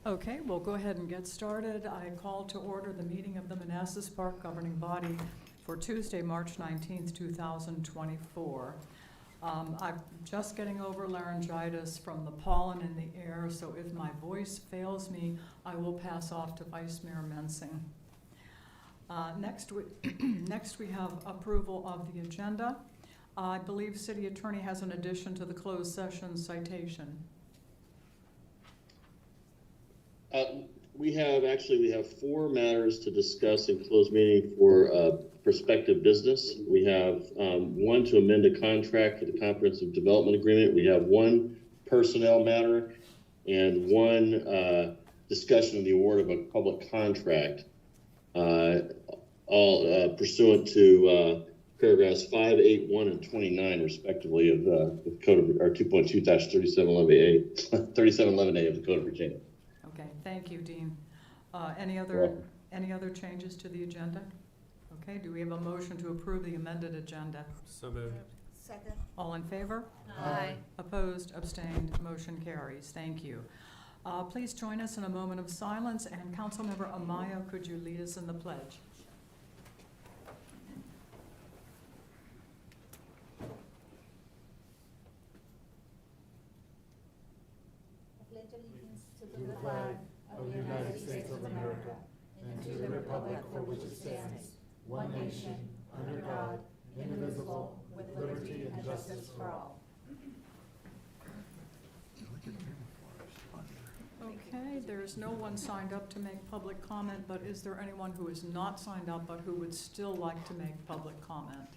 Okay, we'll go ahead and get started. I call to order the meeting of the Manassas Park governing body for Tuesday, March 19th, 2024. I'm just getting over laryngitis from the pollen in the air, so if my voice fails me, I will pass off to Vice Mayor Mensing. Next, we have approval of the agenda. I believe City Attorney has an addition to the closed session citation. We have 4 matters to discuss in closed meeting for prospective business. We have 1 to amend a contract for the comprehensive development agreement. We have 1 personnel matter and 1 discussion of the award of a public contract, all pursuant to paragraphs 5, 8, 1, and 29, respectively, of the Code of, or 2.2-3711A, 3711A of the Code of Virginia. Okay, thank you, Dean. Any other changes to the agenda? Okay, do we have a motion to approve the amended agenda? So moved. Second. All in favor? Aye. Opposed, abstained, motion carries. Thank you. Please join us in a moment of silence, and Councilmember Amaya, could you lead us in the pledge? To the flag of the United States of America and to the republic for which it stands, one nation, under God, indivisible, with liberty and justice for all. Okay, there's no one signed up to make public comment, but is there anyone who is not signed up but who would still like to make public comment?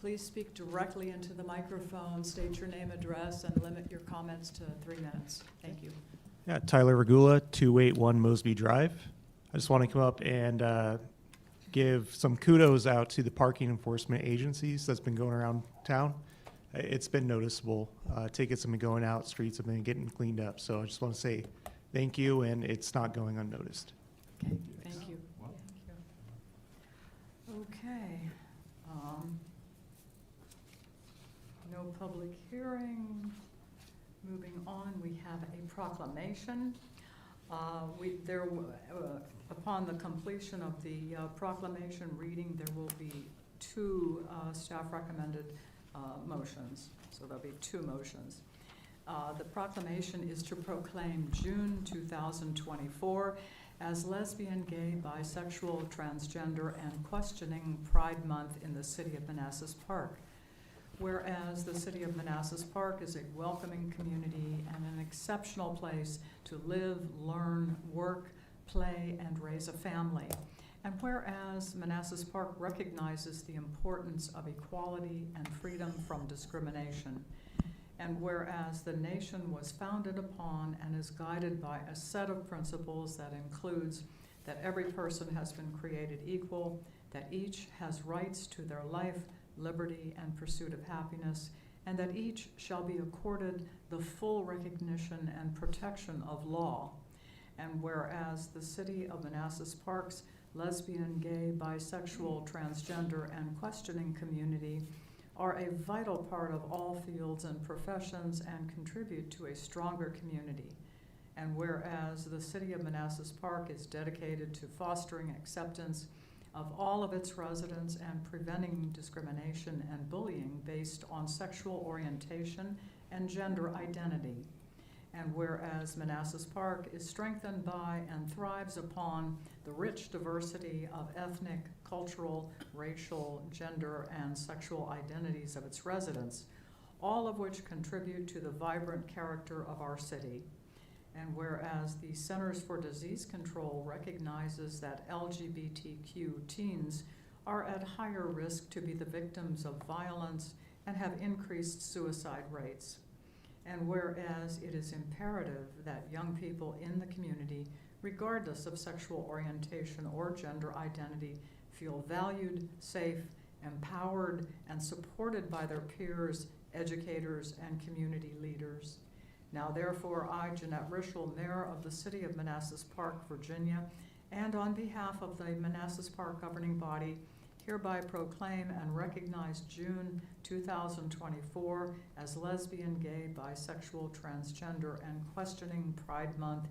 Please speak directly into the microphone, state your name, address, and limit your comments to 3 minutes. Thank you. Yeah, Tyler Regula, 281 Mosby Drive. I just want to come up and give some kudos out to the parking enforcement agencies that's been going around town. It's been noticeable. Tickets have been going out, streets have been getting cleaned up. So I just want to say thank you, and it's not going unnoticed. Okay, thank you. Okay. No public hearing. Moving on, we have a proclamation. Upon the completion of the proclamation reading, there will be 2 staff recommended motions. So there'll be 2 motions. The proclamation is to proclaim June 2024 as Lesbian, Gay, Bisexual, Transgender, and Questioning Pride Month in the City of Manassas Park. Whereas the City of Manassas Park is a welcoming community and an exceptional place to live, learn, work, play, and raise a family. And whereas Manassas Park recognizes the importance of equality and freedom from discrimination. And whereas the nation was founded upon and is guided by a set of principles that includes that every person has been created equal, that each has rights to their life, liberty, and pursuit of happiness, and that each shall be accorded the full recognition and protection of law. And whereas the City of Manassas Park's lesbian, gay, bisexual, transgender, and questioning community are a vital part of all fields and professions and contribute to a stronger community. And whereas the City of Manassas Park is dedicated to fostering acceptance of all of its residents and preventing discrimination and bullying based on sexual orientation and gender identity. And whereas Manassas Park is strengthened by and thrives upon the rich diversity of ethnic, cultural, racial, gender, and sexual identities of its residents, all of which contribute to the vibrant character of our city. And whereas the Centers for Disease Control recognizes that LGBTQ teens are at higher risk to be the victims of violence and have increased suicide rates. And whereas it is imperative that young people in the community, regardless of sexual orientation or gender identity, feel valued, safe, empowered, and supported by their peers, educators, and community leaders. Now therefore, I, Jeanette Rischel, Mayor of the City of Manassas Park, Virginia, and on behalf of the Manassas Park governing body, hereby proclaim and recognize June 2024 as Lesbian, Gay, Bisexual, Transgender, and Questioning Pride Month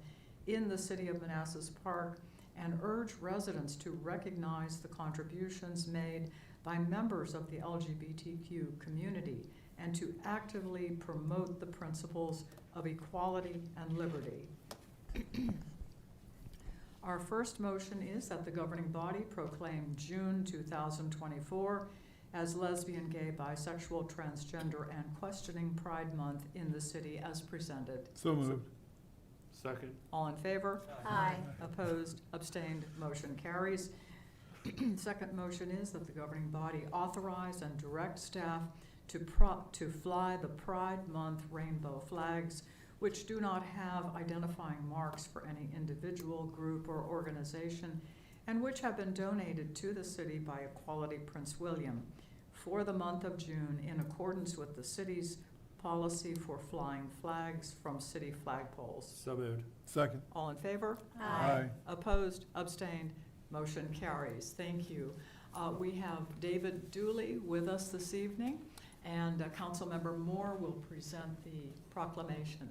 in the City of Manassas Park, and urge residents to recognize the contributions made by members of the LGBTQ community and to actively promote the principles of equality and liberty. Our first motion is that the governing body proclaim June 2024 as Lesbian, Gay, Bisexual, Transgender, and Questioning Pride Month in the city as presented. So moved. Second. All in favor? Aye. Opposed, abstained, motion carries. Second motion is that the governing body authorize and direct staff to fly the Pride Month rainbow flags, which do not have identifying marks for any individual, group, or organization, and which have been donated to the city by Equality Prince William for the month of June in accordance with the city's policy for flying flags from city flagpoles. So moved. Second. All in favor? Aye. Opposed, abstained, motion carries. Thank you. We have David Dooley with us this evening, and Councilmember Moore will present the proclamation.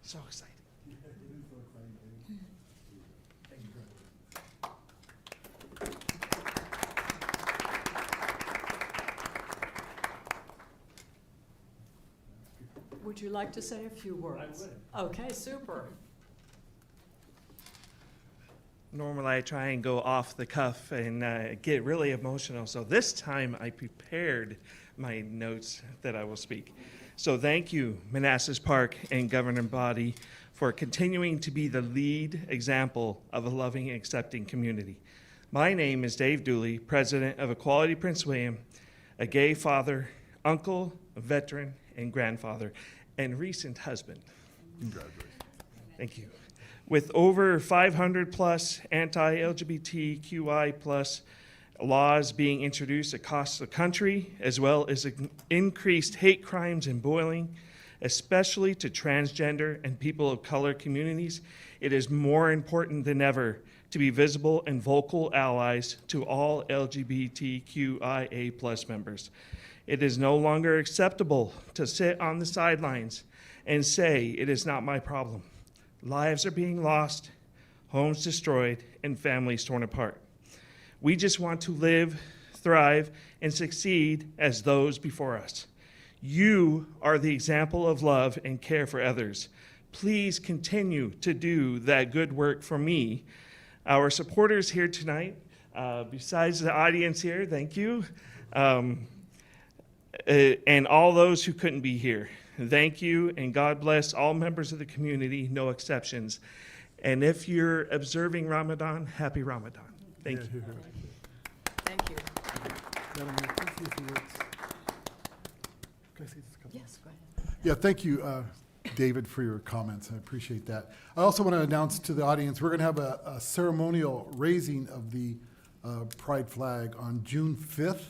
So exciting. Would you like to say a few words? I would. Okay, super. Normally I try and go off the cuff and get really emotional. So this time I prepared my notes that I will speak. So thank you, Manassas Park and governing body, for continuing to be the lead example of a loving and accepting community. My name is Dave Dooley, president of Equality Prince William, a gay father, uncle, veteran, and grandfather, and recent husband. Congratulations. Thank you. With over 500 plus anti-LGBTQI plus laws being introduced across the country, as well as increased hate crimes and bullying, especially to transgender and people of color communities, it is more important than ever to be visible and vocal allies to all LGBTQIA plus members. It is no longer acceptable to sit on the sidelines and say, it is not my problem. Lives are being lost, homes destroyed, and families torn apart. We just want to live, thrive, and succeed as those before us. You are the example of love and care for others. Please continue to do that good work for me. Our supporters here tonight, besides the audience here, thank you, and all those who couldn't be here. Thank you, and God bless all members of the community, no exceptions. And if you're observing Ramadan, happy Ramadan. Thank you. Thank you. Madam Mayor, can I say a few words? Can I say just a couple? Yes, go ahead. Yeah, thank you, David, for your comments. I appreciate that. I also want to announce to the audience, we're going to have a ceremonial raising of the pride flag on June 5th.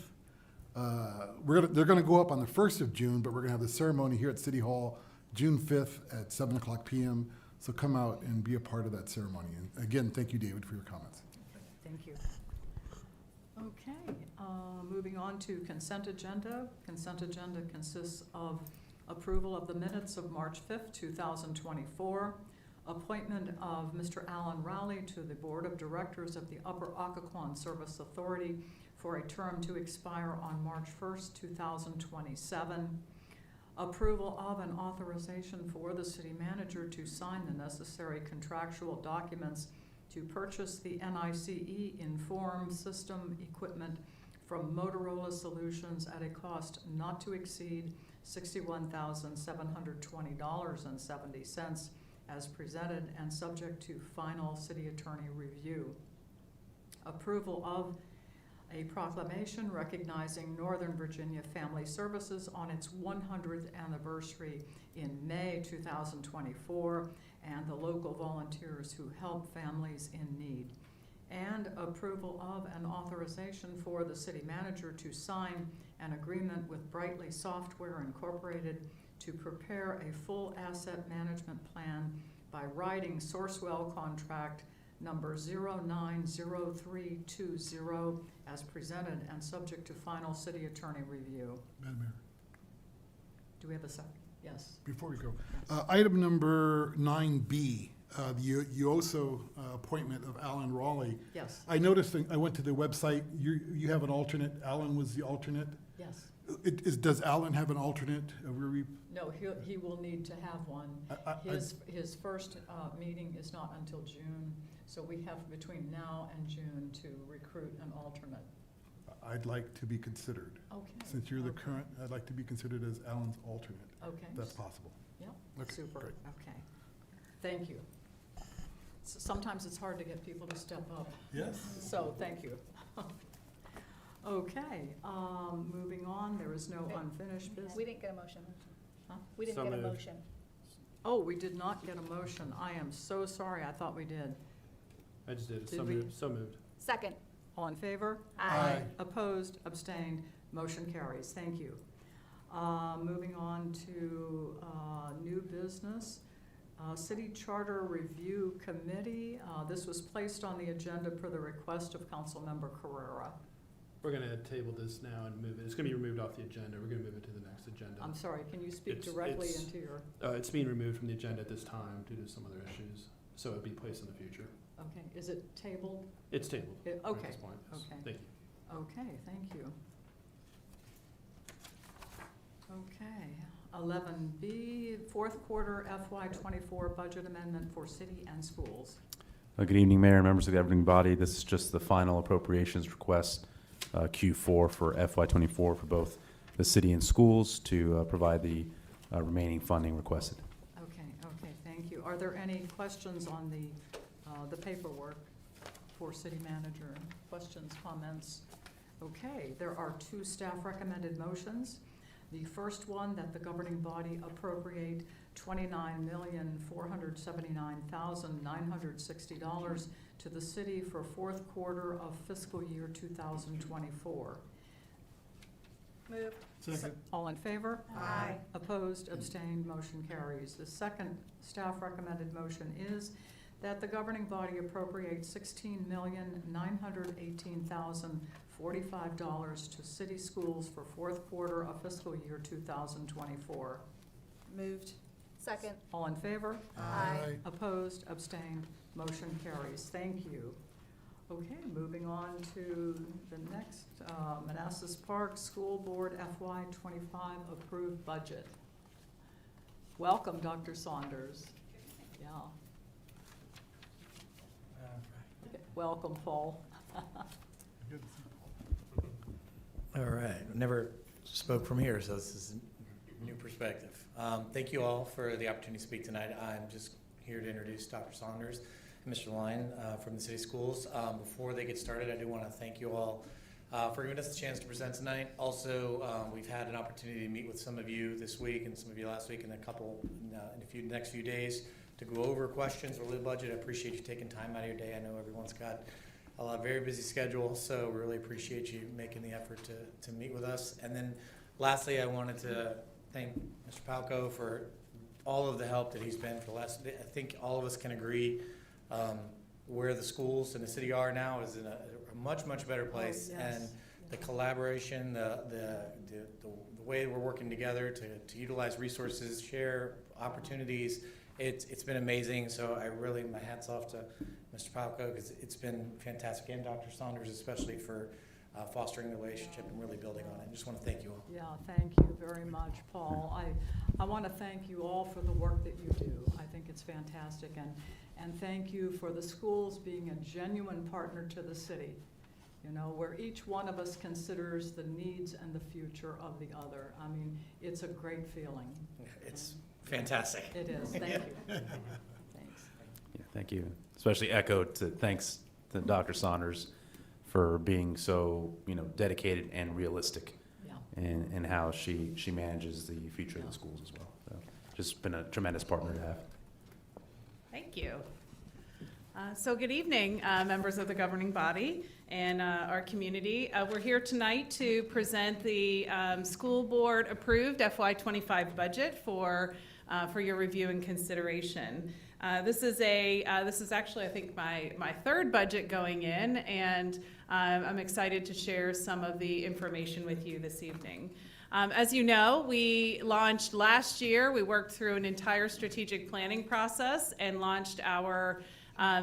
They're going to go up on the 1st of June, but we're going to have the ceremony here at City Hall June 5th at 7 o'clock p.m. So come out and be a part of that ceremony. And again, thank you, David, for your comments. Thank you. Okay, moving on to consent agenda. Consent agenda consists of approval of the minutes of March 5th, 2024, appointment of Mr. Alan Rowley to the Board of Directors of the Upper Occoquan Service Authority for a term to expire on March 1st, 2027, approval of an authorization for the city manager to sign the necessary contractual documents to purchase the NICE Inform system equipment from Motorola Solutions at a cost not to exceed $61,720.70 as presented and subject to final city attorney review. Approval of a proclamation recognizing Northern Virginia Family Services on its 100th anniversary in May 2024, and the local volunteers who help families in need. And approval of an authorization for the city manager to sign an agreement with Brightly Software Incorporated to prepare a full asset management plan by writing Sourcewell contract number 090320 as presented and subject to final city attorney review. Madam Mayor, Do we have a second? Yes. before we go, item number 9B, the UOSO appointment of Alan Raleigh. Yes, I noticed, I went to the website, you have an alternate, Alan was the alternate. yes. Does Alan have an alternate? No, he will need to have one. His first meeting is not until June, so we have between now and June to recruit an alternate. I'd like to be considered. Okay. Since you're the Okay. current, I'd like to be considered as Alan's alternate, Okay. if that's possible. Yep, Okay, super, great. okay. Thank you. Sometimes it's hard to get people to step up, Yes. so thank you. Okay, moving on, there is no unfinished business. We didn't get a motion. Huh? We didn't So get a moved. motion. Oh, we did not get a motion. I am so sorry. I thought we did. I just did it. Did So we? moved. So moved. Second. All in favor? Aye. Opposed, abstained, motion carries. Thank you. Moving on to new business. City Charter Review Committee. This was placed on the agenda per the request of Councilmember Carrera. We're gonna table this now and move it. It's gonna be removed off the agenda. We're gonna move it to the next agenda. I'm sorry, can you speak It's- directly it's- into your, It's being removed from the agenda at this time due to some other issues, so it'll be placed in the future. okay, is it tabled? It's tabled at Okay, this point. Yes. okay. Thank you. Okay, thank you. Okay, 11B, fourth quarter FY '24 budget amendment for city and schools. Good evening, Mayor and members of the governing body. This is just the final appropriations request, Q4 for FY24 for both the city and schools to provide the remaining funding requested. Okay, thank you. Are there any questions on the paperwork for city manager? Questions, comments? Okay, there are two staff recommended motions. The first one, that the governing body appropriate $29,479,960 to the city for fourth quarter of fiscal year 2024. Moved. Second. All in favor? Aye. Opposed, abstained, motion carries. The second staff recommended motion is that the governing body appropriate $16,918,045 to city schools for fourth quarter of fiscal year 2024. Moved. Second. All in favor? Aye. Opposed, abstained, motion carries. Thank you. Okay, moving on to the next, Manassas Park School Board FY '25 approved budget. Welcome, Dr. Saunders. Yeah. Welcome, Paul. All right, never spoke from here, so this is a new perspective. Thank you all for the opportunity to speak tonight. I'm just here to introduce Dr. Saunders and Mr. Lyon from the city schools. Before they get started, I do want to thank you all for giving us the chance to present tonight. Also, we've had an opportunity to meet with some of you this week and some of you last week and a couple in the next few days to go over questions or the budget. I appreciate you taking time out of your day. I know everyone's got a very busy schedule, so we really appreciate you making the effort to meet with us. And then lastly, I wanted to thank Mr. Palco for all of the help that he's been for the last, I think all of us can agree where the schools and the city are now is in a much, much better place. Oh, yes. And the collaboration, the way we're working together to utilize resources, share opportunities, it's been amazing. So I really, my hat's off to Mr. Palco, because it's been fantastic, and Dr. Saunders especially for fostering the relationship and really building on it. I just want to thank you all. Yeah, thank you very much, Paul. I want to thank you all for the work that you do. I think it's fantastic, and thank you for the schools being a genuine partner to the city, you know, where each one of us considers the needs and the future of the other. I mean, it's a great feeling. It's fantastic. It is, thank you. Thanks. Yeah, thank you. Especially thanks to Dr. Saunders for being so, dedicated and realistic Yeah. in how she manages the future of the schools as well. So just been a tremendous partner to have. Thank you. So good evening, members of the governing body and our community. We're here tonight to present the school board approved FY25 budget for your review and consideration. This is actually, I think, my third budget going in, and I'm excited to share some of the information with you this evening. As you know, we launched last year. We worked through an entire strategic planning process and launched our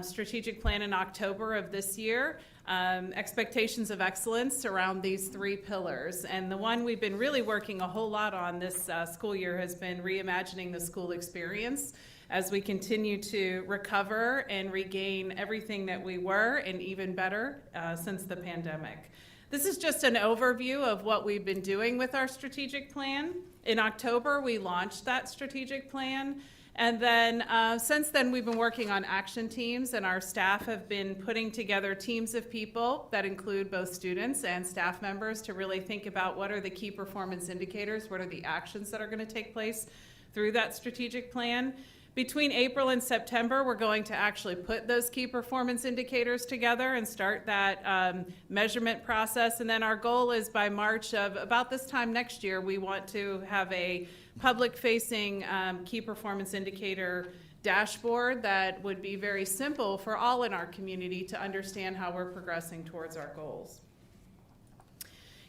strategic plan in October of this year. Expectations of excellence around these three pillars. And the one we've been really working a whole lot on this school year has been reimagining the school experience as we continue to recover and regain everything that we were and even better since the pandemic. This is just an overview of what we've been doing with our strategic plan. In October, we launched that strategic plan. And then since then, we've been working on action teams, and our staff have been putting together teams of people that include both students and staff members to really think about what are the key performance indicators, what are the actions that are going to take place through that strategic plan. Between April and September, we're going to actually put those key performance indicators together and start that measurement process. And then our goal is by March of about this time next year, we want to have a public-facing key performance indicator dashboard that would be very simple for all in our community to understand how we're progressing towards our goals.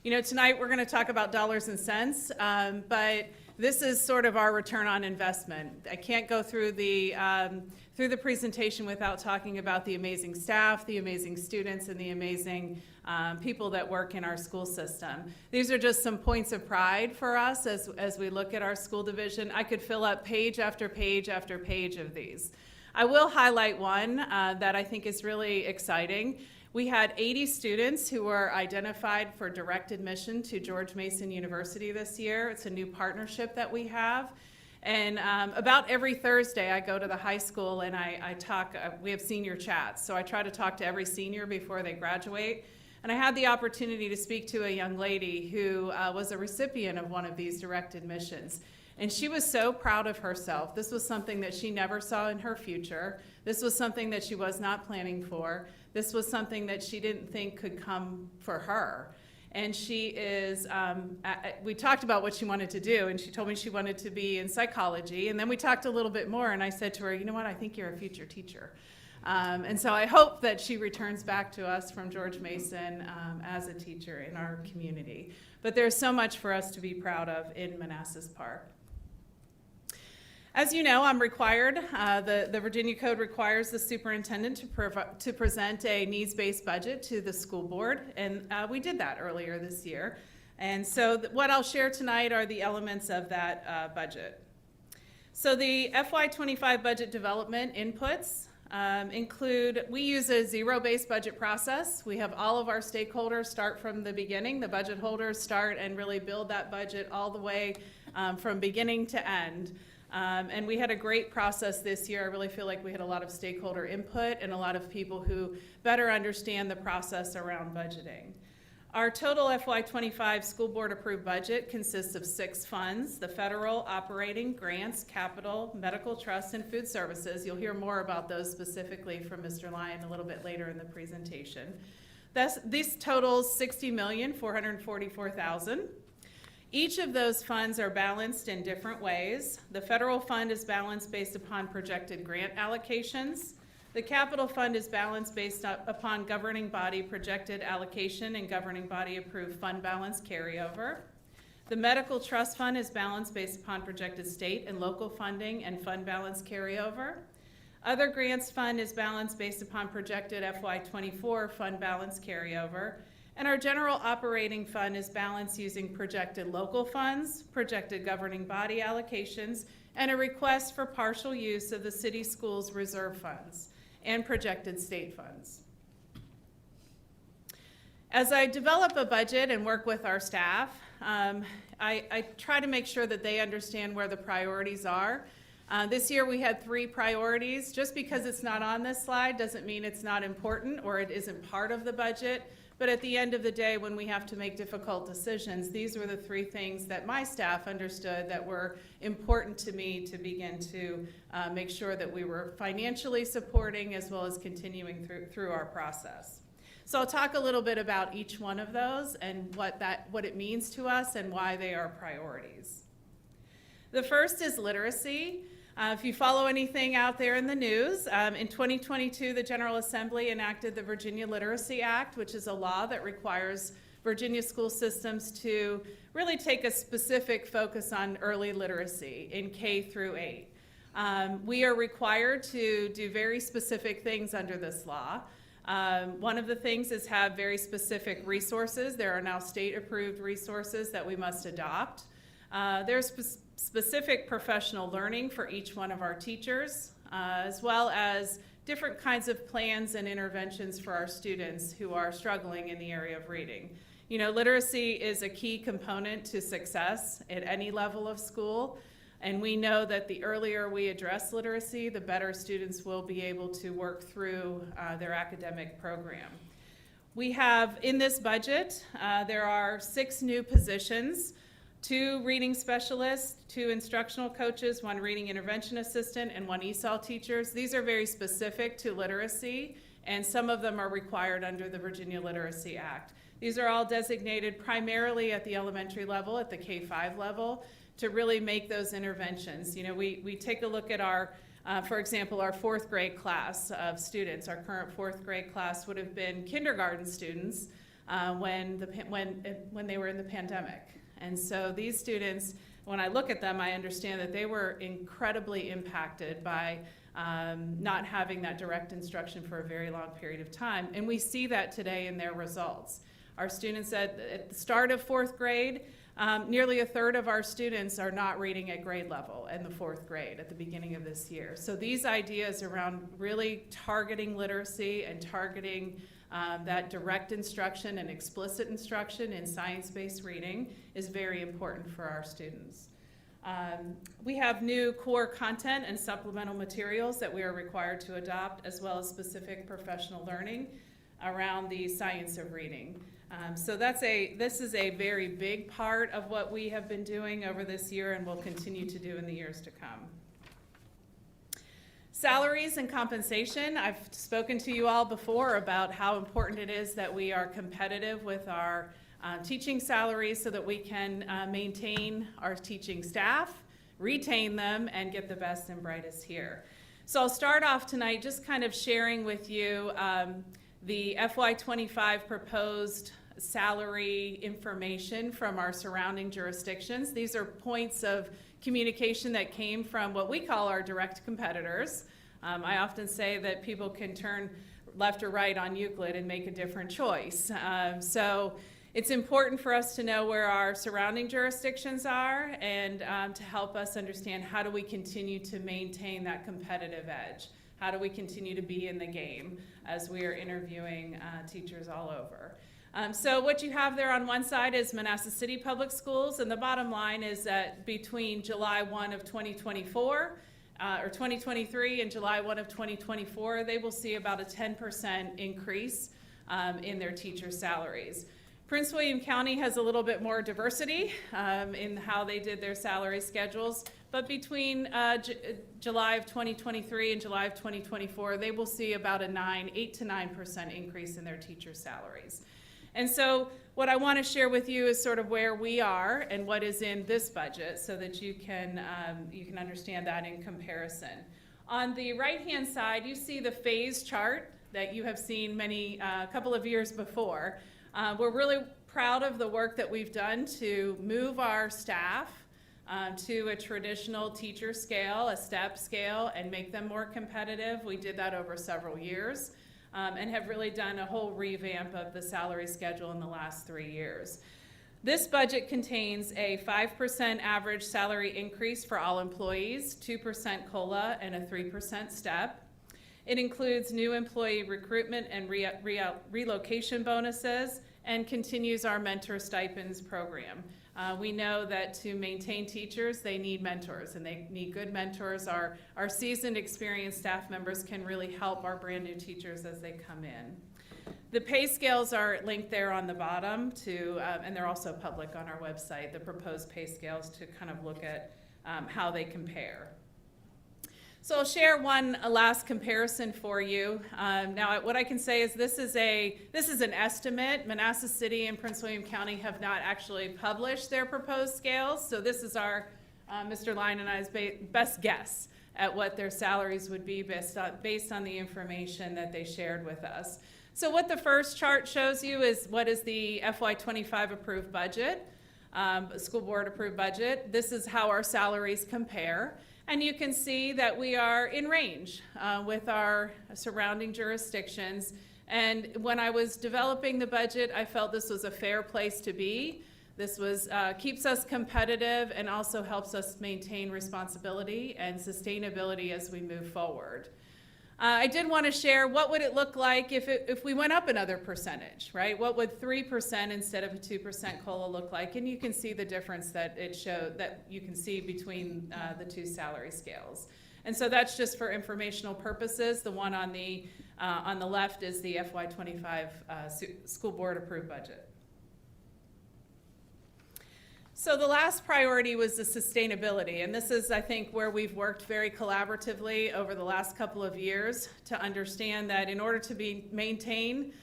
You know, tonight we're going to talk about dollars and cents, but this is sort of our return on investment. I can't go through the presentation without talking about the amazing staff, the amazing students, and the amazing people that work in our school system. These are just some points of pride for us as we look at our school division. I could fill up page after page after page of these. I will highlight one that I think is really exciting. We had 80 students who were identified for direct admission to George Mason University this year. It's a new partnership that we have. And about every Thursday, I go to the high school and I talk, we have senior chats. So I try to talk to every senior before they graduate. And I had the opportunity to speak to a young lady who was a recipient of one of these direct admissions. And she was so proud of herself. This was something that she never saw in her future. This was something that she was not planning for. This was something that she didn't think could come for her. And she is, we talked about what she wanted to do, and she told me she wanted to be in psychology. And then we talked a little bit more, and I said to her, you know what, I think you're a future teacher. And so I hope that she returns back to us from George Mason as a teacher in our community. But there's so much for us to be proud of in Manassas Park. As you know, I'm required, the Virginia Code requires the superintendent to present a needs-based budget to the school board, and we did that earlier this year. And so what I'll share tonight are the elements of that budget. So the FY25 budget development inputs include, we use a zero-based budget process. We have all of our stakeholders start from the beginning. The budget holders start and really build that budget all the way from beginning to end. And we had a great process this year. I really feel like we had a lot of stakeholder input and a lot of people who better understand the process around budgeting. Our total FY25 school board approved budget consists of 6 funds: the federal, operating, grants, capital, medical trust, and food services. You'll hear more about those specifically from Mr. Lyon a little bit later in the presentation. This totals $60,444,000. Each of those funds are balanced in different ways. The federal fund is balanced based upon projected grant allocations. The capital fund is balanced based upon governing body projected allocation and governing body approved fund balance carryover. The medical trust fund is balanced based upon projected state and local funding and fund balance carryover. Other grants fund is balanced based upon projected FY24 fund balance carryover. And our general operating fund is balanced using projected local funds, projected governing body allocations, and a request for partial use of the city schools reserve funds and projected state funds. As I develop a budget and work with our staff, I try to make sure that they understand where the priorities are. This year we had 3 priorities. Just because it's not on this slide doesn't mean it's not important or it isn't part of the budget. But at the end of the day, when we have to make difficult decisions, these were the 3 things that my staff understood that were important to me to begin to make sure that we were financially supporting as well as continuing through our process. So I'll talk a little bit about each one of those and what it means to us and why they are priorities. The first is literacy. If you follow anything out there in the news, in 2022, the General Assembly enacted the Virginia Literacy Act, which is a law that requires Virginia school systems to really take a specific focus on early literacy in K through 8. We are required to do very specific things under this law. One of the things is have very specific resources. There are now state-approved resources that we must adopt. There's specific professional learning for each one of our teachers, as well as different kinds of plans and interventions for our students who are struggling in the area of reading. You know, literacy is a key component to success at any level of school, and we know that the earlier we address literacy, the better students will be able to work through their academic program. We have, in this budget, there are 6 new positions: 2 reading specialists, 2 instructional coaches, 1 reading intervention assistant, and 1 ESOL teachers. These are very specific to literacy, and some of them are required under the Virginia Literacy Act. These are all designated primarily at the elementary level, at the K-5 level, to really make those interventions. You know, we take a look at our, for example, our 4th grade class of students. Our current 4th grade class would have been kindergarten students when they were in the pandemic. And so these students, when I look at them, I understand that they were incredibly impacted by not having that direct instruction for a very long period of time. And we see that today in their results. Our students at the start of 4th grade, nearly a third of our students are not reading at grade level in the 4th grade at the beginning of this year. So these ideas around really targeting literacy and targeting that direct instruction and explicit instruction in science-based reading is very important for our students. We have new core content and supplemental materials that we are required to adopt, as well as specific professional learning around the science of reading. So this is a very big part of what we have been doing over this year and will continue to do in the years to come. Salaries and compensation. I've spoken to you all before about how important it is that we are competitive with our teaching salaries so that we can maintain our teaching staff, retain them, and get the best and brightest here. So I'll start off tonight just kind of sharing with you the FY25 proposed salary information from our surrounding jurisdictions. These are points of communication that came from what we call our direct competitors. I often say that people can turn left or right on Euclid and make a different choice. So it's important for us to know where our surrounding jurisdictions are and to help us understand how do we continue to maintain that competitive edge. How do we continue to be in the game as we are interviewing teachers all over? So what you have there on one side is Manassas City Public Schools, and the bottom line is that between July 1 of 2024, or 2023 and July 1 of 2024, they will see about a 10% increase in their teacher salaries. Prince William County has a little bit more diversity in how they did their salary schedules, but between July of 2023 and July of 2024, they will see about a 8 to 9% increase in their teacher salaries. And so what I want to share with you is sort of where we are and what is in this budget so that you can understand that in comparison. On the right-hand side, you see the phase chart that you have seen a couple of years before. We're really proud of the work that we've done to move our staff to a traditional teacher scale, a step scale, and make them more competitive. We did that over several years and have really done a whole revamp of the salary schedule in the last 3 years. This budget contains a 5% average salary increase for all employees, 2% COLA, and a 3% step. It includes new employee recruitment and relocation bonuses and continues our mentor stipends program. We know that to maintain teachers, they need mentors, and they need good mentors. Our seasoned, experienced staff members can really help our brand new teachers as they come in. The pay scales are linked there on the bottom and they're also public on our website, the proposed pay scales, to kind of look at how they compare. So I'll share one last comparison for you. Now, what I can say is this is an estimate. Manassas City and Prince William County have not actually published their proposed scales, so this is our Mr. Lyon and I's best guess at what their salaries would be based on the information that they shared with us. So what the first chart shows you is what is the FY25 approved budget, school board approved budget. This is how our salaries compare. And you can see that we are in range with our surrounding jurisdictions. And when I was developing the budget, I felt this was a fair place to be. This was keeps us competitive and also helps us maintain responsibility and sustainability as we move forward. I did want to share what would it look like if we went up another percentage, right? What would 3% instead of a 2% COLA look like? And you can see the difference that it showed, that you can see between the two salary scales. And so that's just for informational purposes. The one on the left is the FY25 school board approved budget. So the last priority was the sustainability, and this is, I think, where we've worked very collaboratively over the last couple of years to understand that in order to maintain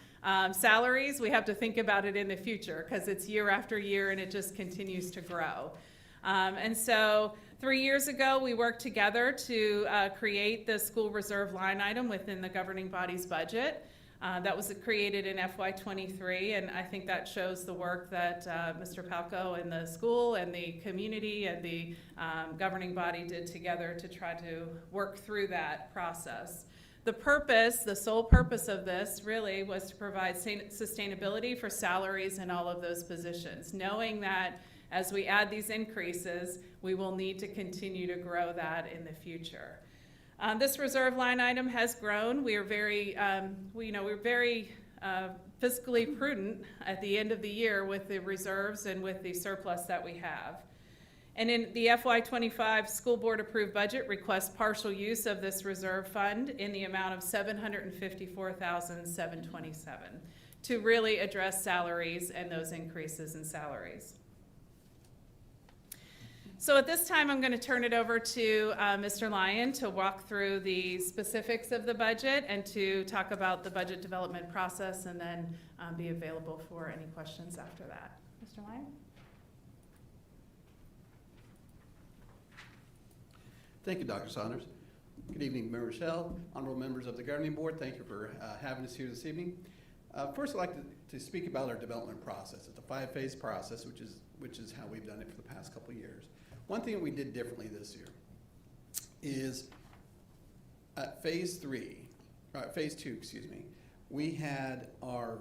salaries, we have to think about it in the future because it's year after year and it just continues to grow. And so 3 years ago, we worked together to create the school reserve line item within the governing body's budget. That was created in FY23, and I think that shows the work that Mr. Palco and the school and the community and the governing body did together to try to work through that process. The sole purpose of this really was to provide sustainability for salaries in all of those positions, knowing that as we add these increases, we will need to continue to grow that in the future. This reserve line item has grown. We are very, we're very fiscally prudent at the end of the year with the reserves and with the surplus that we have. And in the FY25 school board approved budget requests partial use of this reserve fund in the amount of $754,727 to really address salaries and those increases in salaries. So at this time, I'm going to turn it over to Mr. Lyon to walk through the specifics of the budget and to talk about the budget development process, and then be available for any questions after that. Mr. Lyon? Thank you, Dr. Saunders. Good evening, Mayor Rochelle, honorable members of the governing board. Thank you for having us here this evening. First, I'd like to speak about our development process. It's a 5-phase process, which is how we've done it for the past couple of years. One thing that we did differently this year is at phase 2, we had our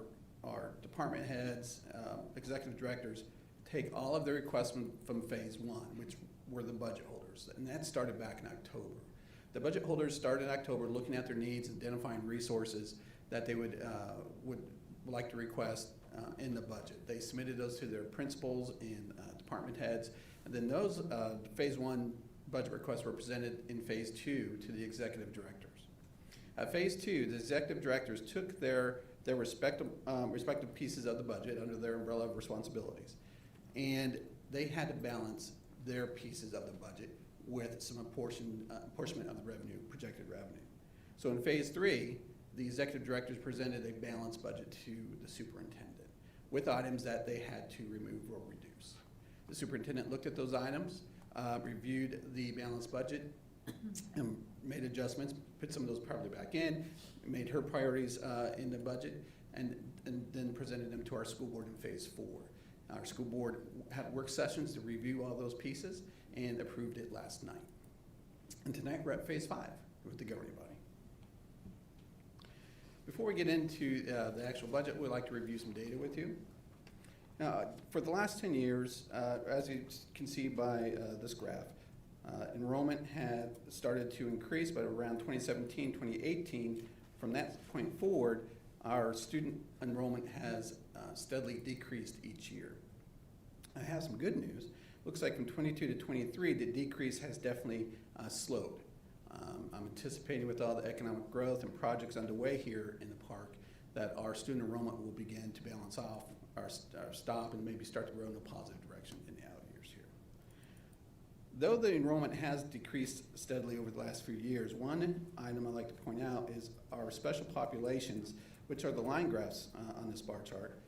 department heads, executive directors, take all of their requests from phase 1, which were the budget holders, and that started back in October. The budget holders started in October looking at their needs, identifying resources that they would like to request in the budget. They submitted those to their principals and department heads, and then those phase 1 budget requests were presented in phase 2 to the executive directors. At phase 2, the executive directors took their respective pieces of the budget under their umbrella of responsibilities, and they had to balance their pieces of the budget with some apportionment of the revenue, projected revenue. So in phase 3, the executive directors presented a balanced budget to the superintendent with items that they had to remove or reduce. The superintendent looked at those items, reviewed the balanced budget, and made adjustments, put some of those probably back in, made her priorities in the budget, and then presented them to our school board in phase 4. Our school board had work sessions to review all those pieces and approved it last night. And tonight we're at phase 5 with the governing body. Before we get into the actual budget, we'd like to review some data with you. Now, for the last 10 years, as you can see by this graph, enrollment had started to increase, but around 2017, 2018, from that point forward, our student enrollment has steadily decreased each year. I have some good news. Looks like from 22 to 23, the decrease has definitely slowed. I'm anticipating with all the economic growth and projects underway here in the park that our student enrollment will begin to balance off our stop and maybe start to grow in a positive direction in the out years here. Though the enrollment has decreased steadily over the last few years, one item I'd like to point out is our special populations, which are the line graphs on this bar chart,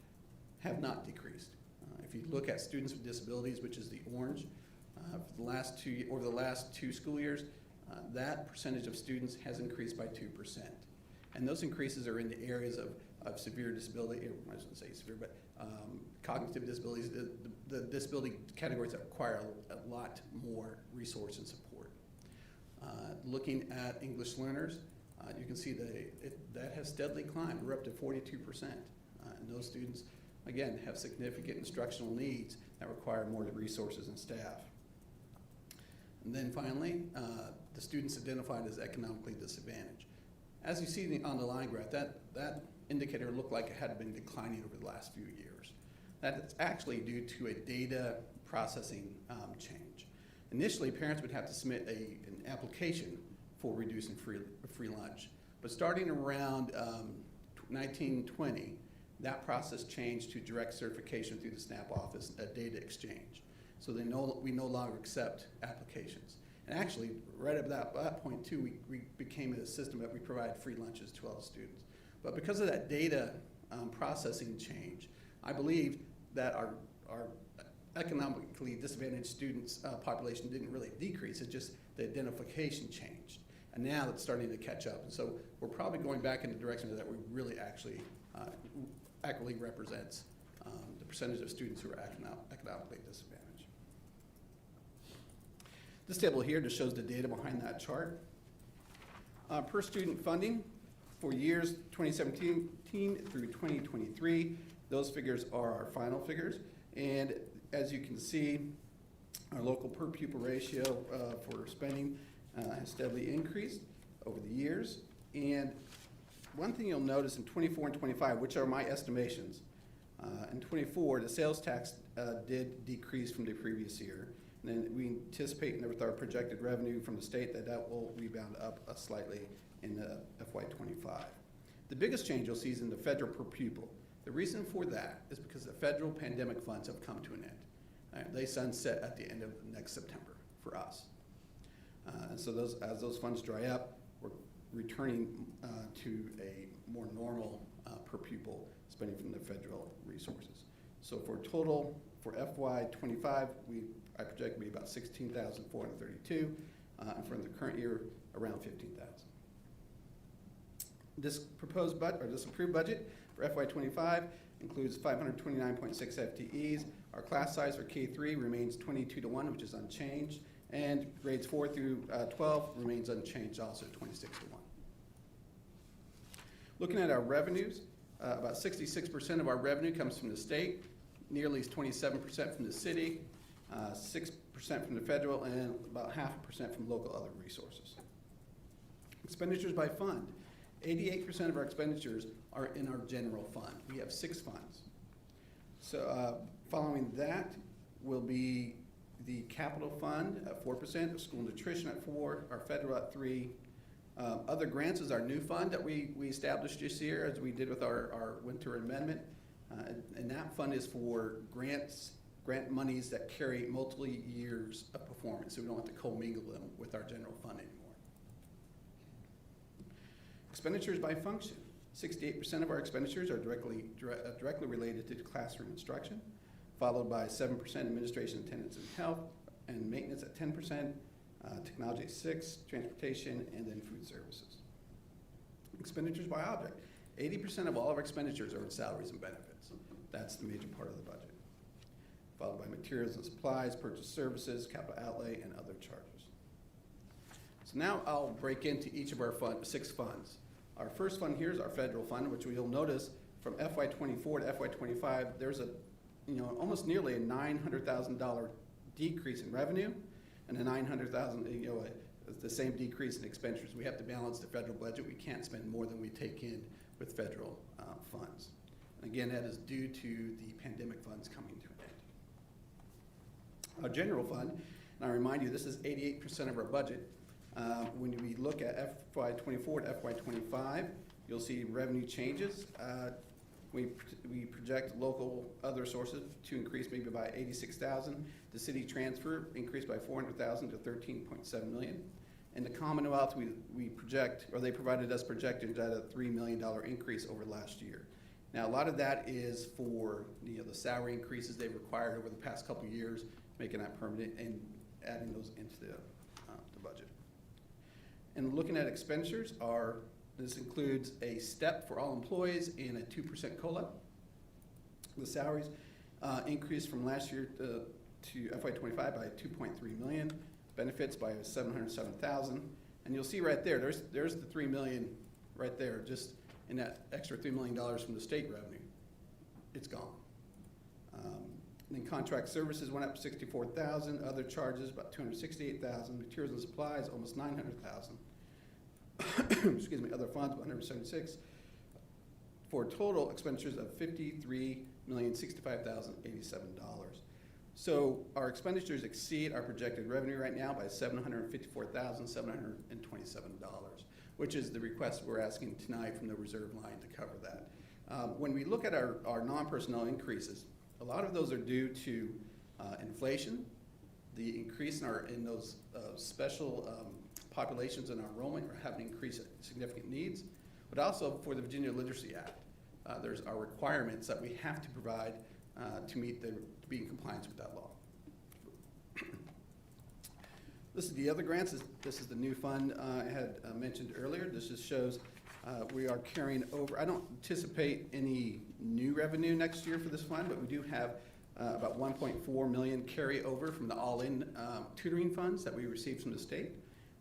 have not decreased. If you look at students with disabilities, which is the orange, over the last 2 school years, That percentage of students has increased by 2%. And those increases are in the areas of severe disability, or I shouldn't say severe, but cognitive disabilities, the disability categories that require a lot more resource and support. Looking at English learners, you can see that has steadily climbed. We're up to 42%. And those students, again, have significant instructional needs that require more resources and staff. And then finally, the students identified as economically disadvantaged. As you see on the line graph, that indicator looked like it had been declining over the last few years. That is actually due to a data processing change. Initially, parents would have to submit an application for reducing free lunch. But starting around 1920, that process changed to direct certification through the SNAP office, a data exchange. So we no longer accept applications. And actually, right at that point too, we became a system that we provide free lunches to all the students. But because of that data processing change, I believe that our economically disadvantaged students population didn't really decrease, it's just the identification changed. And now it's starting to catch up. And so we're probably going back in the direction that we really actually accurately represents the percentage of students who are economically disadvantaged. This table here just shows the data behind that chart. Per student funding for years 2017 through 2023, those figures are our final figures. And as you can see, our local per pupil ratio for spending has steadily increased over the years. And one thing you'll notice in 24 and 25, which are my estimations, in 24, the sales tax did decrease from the previous year. And then we anticipate with our projected revenue from the state that will rebound up slightly in FY25. The biggest change you'll see is in the federal per pupil. The reason for that is because the federal pandemic funds have come to an end. They sunset at the end of next September for us. And so as those funds dry up, we're returning to a more normal per pupil spending from the federal resources. So for total, for FY25, I project to be about $16,432, and for the current year, around $15,000. This proposed budget, or this approved budget for FY25 includes 529.6 FTEs. Our class size for K3 remains 22:1, which is unchanged, and grades 4 through 12 remains unchanged, also 26:1. Looking at our revenues, about 66% of our revenue comes from the state, nearly 27% from the city, 6% from the federal, and about 0.5% from local other resources. Expenditures by fund. 88% of our expenditures are in our general fund. We have 6 funds. So following that will be the capital fund at 4%, school nutrition at 4%, our federal at 3%. Other grants is our new fund that we established this year, as we did with our winter amendment. And that fund is for grant monies that carry multiple years of performance, so we don't have to commingle them with our general fund anymore. Expenditures by function. 68% of our expenditures are directly related to classroom instruction, followed by 7% administration, attendance, and health, and maintenance at 10%, technology at 6%, transportation, and then food services. Expenditures by object. 80% of all of our expenditures are in salaries and benefits. That's the major part of the budget. Followed by materials and supplies, purchase services, capital outlay, and other charges. So now I'll break into each of our 6 funds. Our first fund here is our federal fund, which you'll notice from FY24 to FY25, there's almost nearly a $900,000 decrease in revenue, and a $900,000, the same decrease in expenditures. We have to balance the federal budget. We can't spend more than we take in with federal funds. And again, that is due to the pandemic funds coming to an end. Our general fund, and I remind you, this is 88% of our budget. When we look at FY24 to FY25, you'll see revenue changes. We project local other sources to increase maybe by $86,000. The city transfer increased by $400,000 to $13.7 million. And the Commonwealth, we project, or they provided us projections at a $3 million increase over last year. Now, a lot of that is for the salary increases they've required over the past couple of years, making that permanent and adding those into the budget. And looking at expenditures this includes a step for all employees and a 2% COLA. The salaries increased from last year to FY25 by 2.3 million, benefits by 707,000. And you'll see right there, there's the 3 million right there, just in that extra $3 million from the state revenue. It's gone. Then contract services went up 64,000, other charges about 268,000, materials and supplies almost 900,000. Excuse me, other funds 176, for total expenditures of $53,065,087. So our expenditures exceed our projected revenue right now by $754,727, which is the request we're asking tonight from the reserve line to cover that. When we look at our non-personnel increases, a lot of those are due to inflation, the increase in those special populations in our enrollment are having increased significant needs, but also for the Virginia Literacy Act. There's our requirements that we have to provide to be in compliance with that law. This is the other grants. This is the new fund I had mentioned earlier. This just shows we are carrying over. I don't anticipate any new revenue next year for this fund, but we do have about 1.4 million carryover from the all-in tutoring funds that we received from the state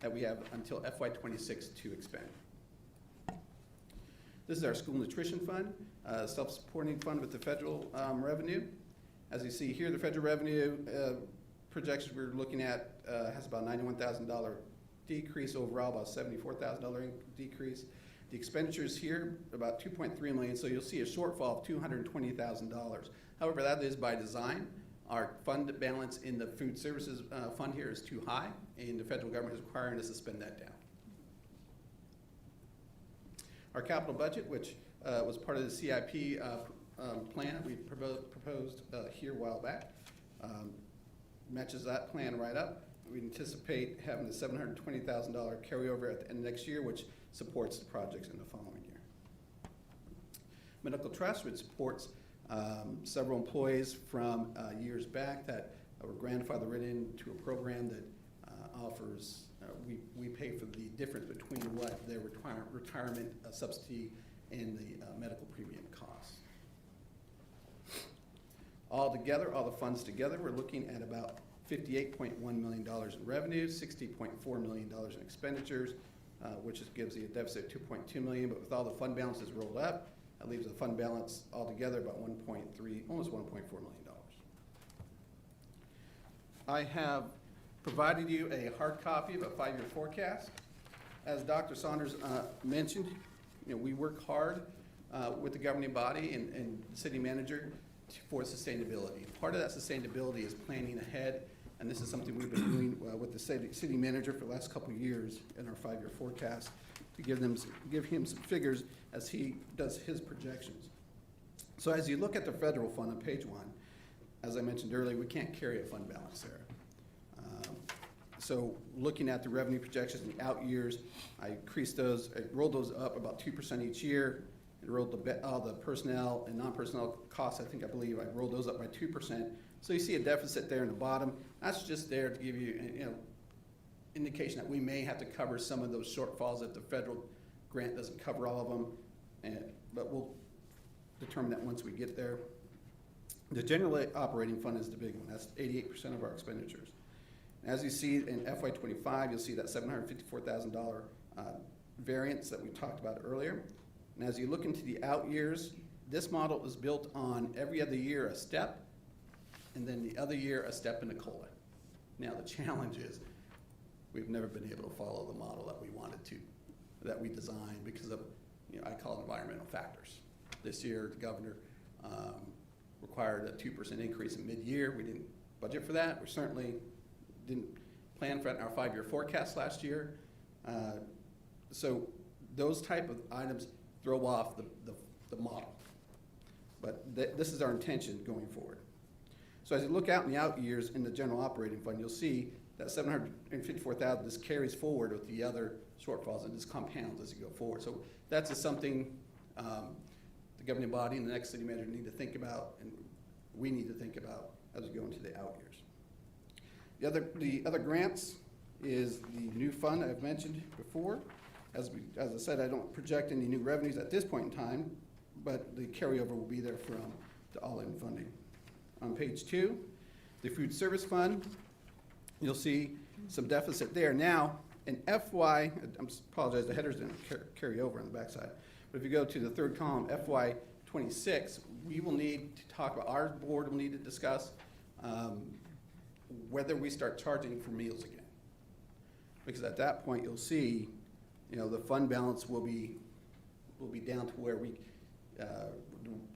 that we have until FY26 to expend. This is our school nutrition fund, self-supporting fund with the federal revenue. As you see here, the federal revenue projections we're looking at has about $91,000 decrease overall, about $74,000 decrease. The expenditures here, about 2.3 million, so you'll see a shortfall of $220,000. However, that is by design. Our fund balance in the food services fund here is too high, and the federal government is requiring us to spend that down. Our capital budget, which was part of the CIP plan we proposed here a while back, matches that plan right up. We anticipate having the $720,000 carryover at the end of next year, which supports the projects in the following year. Medical trust, which supports several employees from years back that were grandfathered into a program that offers, we pay for the difference between what their retirement subsidy and the medical premium costs. All together, all the funds together, we're looking at about $58.1 million in revenue, $60.4 million in expenditures, which gives you a deficit of $2.2 million, but with all the fund balances rolled up, that leaves the fund balance altogether about almost $1.4 million. I have provided you a hard copy of a 5-year forecast. As Dr. Saunders mentioned, we work hard with the governing body and the city manager for sustainability. Part of that sustainability is planning ahead, and this is something we've been doing with the city manager for the last couple of years in our 5-year forecast to give him some figures as he does his projections. So as you look at the federal fund on page 1, as I mentioned earlier, we can't carry a fund balance there. So looking at the revenue projections in the out years, I rolled those up about 2% each year. It rolled all the personnel and non-personnel costs, I believe I rolled those up by 2%. So you see a deficit there in the bottom. That's just there to give you, indication that we may have to cover some of those shortfalls if the federal grant doesn't cover all of them. But we'll determine that once we get there. The general operating fund is the big one. That's 88% of our expenditures. As you see in FY25, you'll see that $754,000 variance that we talked about earlier. And as you look into the out years, this model is built on every other year a step, and then the other year a step in the COLA. Now the challenge is we've never been able to follow the model that we wanted to, that we designed because of, I call it environmental factors. This year, the governor required a 2% increase in mid-year. We didn't budget for that. We certainly didn't plan for it in our 5-year forecast last year. So those type of items throw off the model. But this is our intention going forward. So as you look out in the out years in the general operating fund, you'll see that $754,000 just carries forward with the other shortfalls and just compounds as you go forward. So that's just something the governing body and the next city manager need to think about, and we need to think about as we go into the out years. The other grants, is the new fund I've mentioned before. As I said, I don't project any new revenues at this point in time, but the carryover will be there from the all-in funding. On page 2, the food service fund, you'll see some deficit there. Now, in FY, I apologize, the headers didn't carry over on the backside, but if you go to the third column, FY 26, we will need to talk about, our board will need to discuss whether we start charging for meals again. Because at that point, you'll see, the fund balance will be down to where we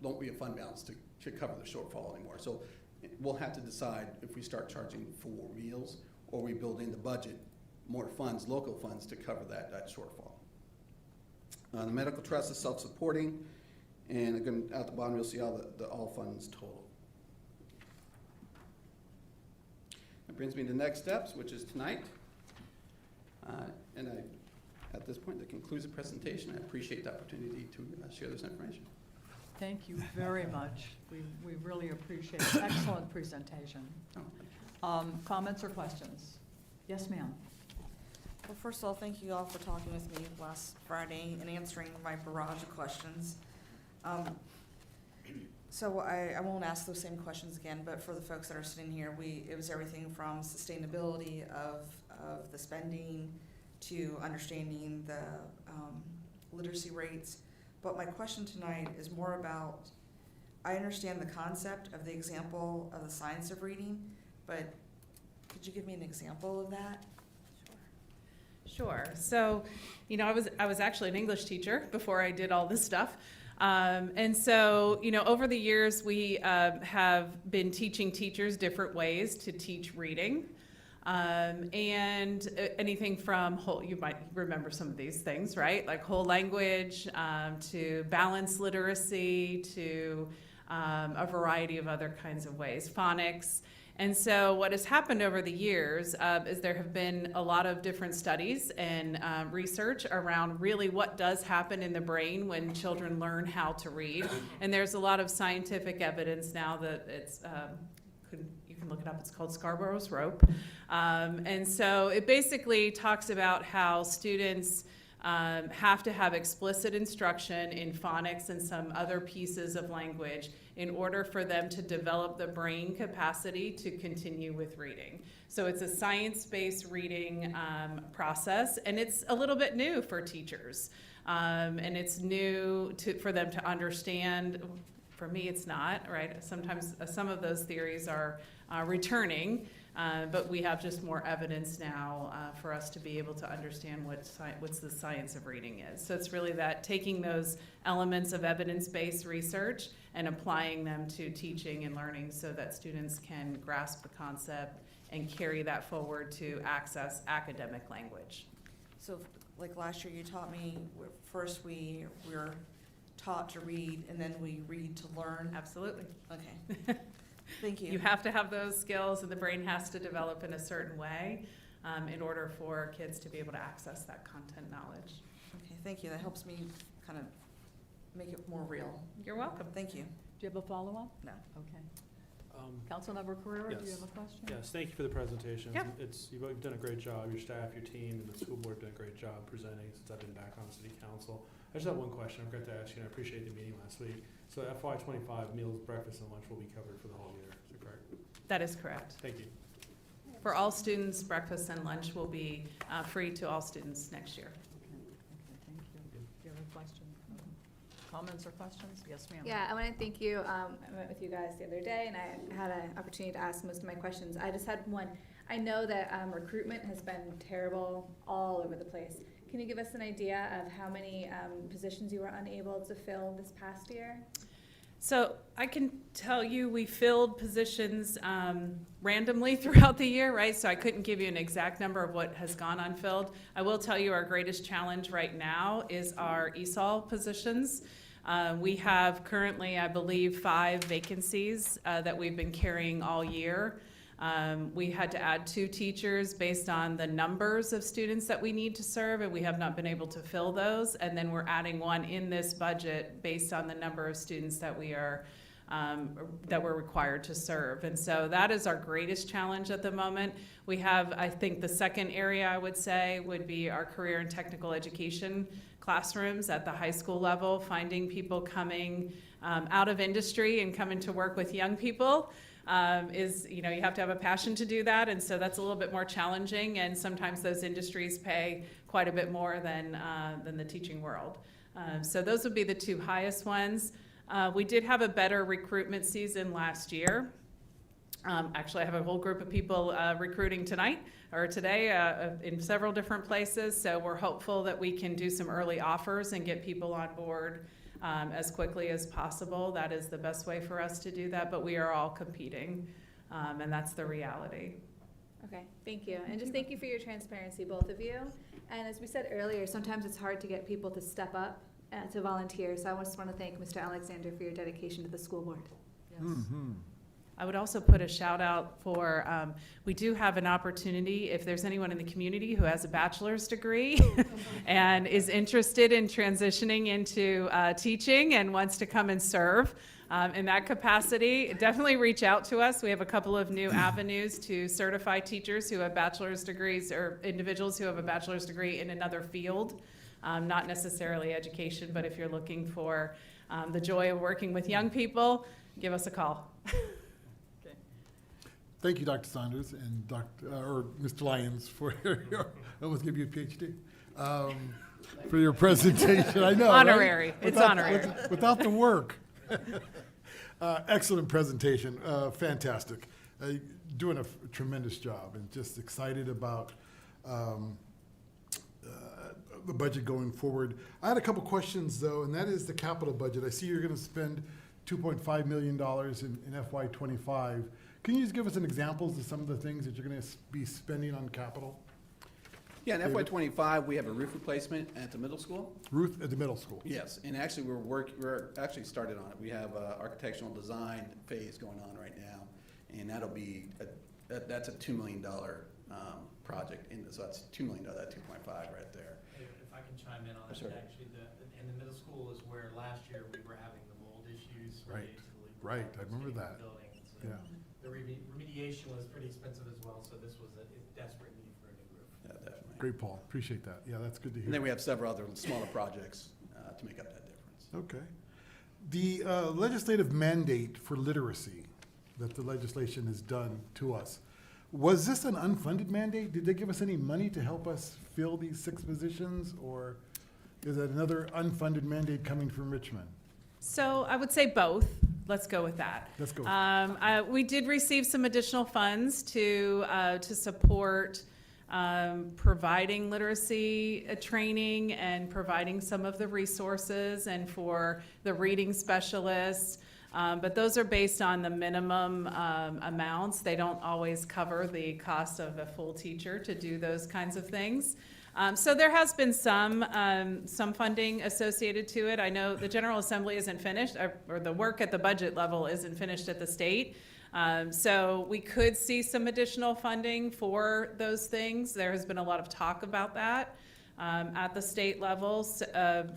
won't be a fund balance to cover the shortfall anymore. So we'll have to decide if we start charging for meals or we build in the budget more funds, local funds, to cover that shortfall. The medical trust is self-supporting, and again, at the bottom you'll see all the all funds total. That brings me to next steps, which is tonight. At this point, that concludes the presentation. I appreciate the opportunity to share this information. Thank you very much. We really appreciate it. Excellent presentation. Comments or questions? Yes, ma'am. Well, first of all, thank you all for talking with me last Friday and answering my barrage of questions. So I won't ask those same questions again, but for the folks that are sitting here, it was everything from sustainability of the spending to understanding the literacy rates. But my question tonight is more about, I understand the concept of the example of the science of reading, but could you give me an example of that? Sure. So, I was actually an English teacher before I did all this stuff. And so, over the years, we have been teaching teachers different ways to teach reading. And anything from you might remember some of these things, right? Like whole language, to balanced literacy, to a variety of other kinds of ways, phonics. And so what has happened over the years is there have been a lot of different studies and research around really what does happen in the brain when children learn how to read. And there's a lot of scientific evidence now that it's, you can look it up, it's called Scarborough's rope. And so it basically talks about how students have to have explicit instruction in phonics and some other pieces of language in order for them to develop the brain capacity to continue with reading. So it's a science-based reading process, and it's a little bit new for teachers. And it's new for them to understand. For me, it's not, right? Sometimes some of those theories are returning, but we have just more evidence now for us to be able to understand what's the science of reading is. So it's really that taking those elements of evidence-based research and applying them to teaching and learning so that students can grasp the concept and carry that forward to access academic language. So like last year you taught me, first we were taught to read and then we read to learn. Absolutely. Okay. Thank you. You have to have those skills, and the brain has to develop in a certain way in order for kids to be able to access that content knowledge. Okay, thank you. That helps me kind of make it more real. You're welcome. Thank you. Do you have a follow-up? No. Okay. Councilmember Carrera, do you have a question? Yes, thank you for the presentation. Yeah. You've done a great job, your staff, your team, and the school board have done a great job presenting since I've been back on city council. I just have one question I forgot to ask you, and I appreciate the meeting last week. So FY25 meals, breakfast, and lunch will be covered for the whole year, is that correct? That is correct. Thank you. For all students, breakfast and lunch will be free to all students next year. Okay, thank you. Do you have a question? Comments or questions? Yes, ma'am. Yeah, I want to thank you. I met with you guys the other day, and I had an opportunity to ask most of my questions. I just had one. I know that recruitment has been terrible all over the place. Can you give us an idea of how many positions you were unable to fill this past year? So I can tell you we filled positions randomly throughout the year, right? So I couldn't give you an exact number of what has gone unfilled. I will tell you our greatest challenge right now is our ESOL positions. We have currently, I believe, 5 vacancies that we've been carrying all year. We had to add 2 teachers based on the numbers of students that we need to serve, and we have not been able to fill those. And then we're adding 1 in this budget based on the number of students that we are that we're required to serve. And so that is our greatest challenge at the moment. We have, I think the second area I would say would be our career and technical education classrooms at the high school level, finding people coming out of industry and coming to work with young people. You have to have a passion to do that, and so that's a little bit more challenging, and sometimes those industries pay quite a bit more than the teaching world. So those would be the two highest ones. We did have a better recruitment season last year. Actually, I have a whole group of people recruiting tonight or today in several different places, so we're hopeful that we can do some early offers and get people on board as quickly as possible. That is the best way for us to do that, but we are all competing, and that's the reality. Okay, thank you. And just thank you for your transparency, both of you. And as we said earlier, sometimes it's hard to get people to step up to volunteer. So I just want to thank Mr. Alexander for your dedication to the school board. I would also put a shout out for, we do have an opportunity, if there's anyone in the community who has a bachelor's degree and is interested in transitioning into teaching and wants to come and serve in that capacity, definitely reach out to us. We have a couple of new avenues to certify teachers who have bachelor's degrees or individuals who have a bachelor's degree in another field, not necessarily education, but if you're looking for the joy of working with young people, give us a call. Thank you, Dr. Saunders and or Mr. Lyons for your, I almost give you a PhD, for your presentation. I know, Honorary. right? It's honorary. Without the work. Excellent presentation, fantastic. Doing a tremendous job, and just excited about the budget going forward. I had a couple questions though, and that is the capital budget. I see you're going to spend $2.5 million in FY25. Can you just give us an examples of some of the things that you're going to be spending on capital? Yeah, in FY25, we have a roof replacement at the middle school. Roof at the middle school? Yes, and actually we're actually started on it. We have a architectural design phase going on right now, and that'll be, that's a $2 million project, so that's $2 million, that 2.5 right there. If I can chime in on that, Sure. actually, in the middle school is where last year we were having the mold issues Right. related to the leak. Right, I remember in the that. building. So Yeah. the remediation was pretty expensive as well, so this was a desperate need for a new roof. Yeah, definitely. Great, Paul. Appreciate that. Yeah, that's good to hear. And then we have several other smaller projects to make up that difference. Okay. The legislative mandate for literacy that the legislation has done to us, was this an unfunded mandate? Did they give us any money to help us fill these 6 positions, or is it another unfunded mandate coming from Richmond? So I would say both. Let's go with that. Let's go. We did receive some additional funds to support providing literacy training and providing some of the resources and for the reading specialists. But those are based on the minimum amounts. They don't always cover the cost of a full teacher to do those kinds of things. So there has been some funding associated to it. I know the General Assembly isn't finished, or the work at the budget level isn't finished at the state. So we could see some additional funding for those things. There has been a lot of talk about that at the state levels.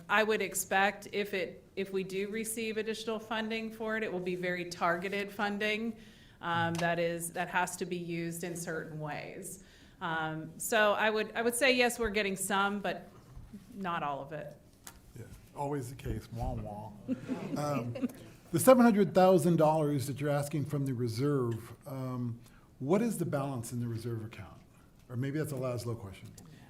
I would expect if we do receive additional funding for it, it will be very targeted funding that has to be used in certain ways. So I would say yes, we're getting some, but not all of it. Yeah, always the case. Wah, wah. The $700,000 that you're asking from the reserve, what is the balance in the reserve account? Or maybe that's a Laszlo question.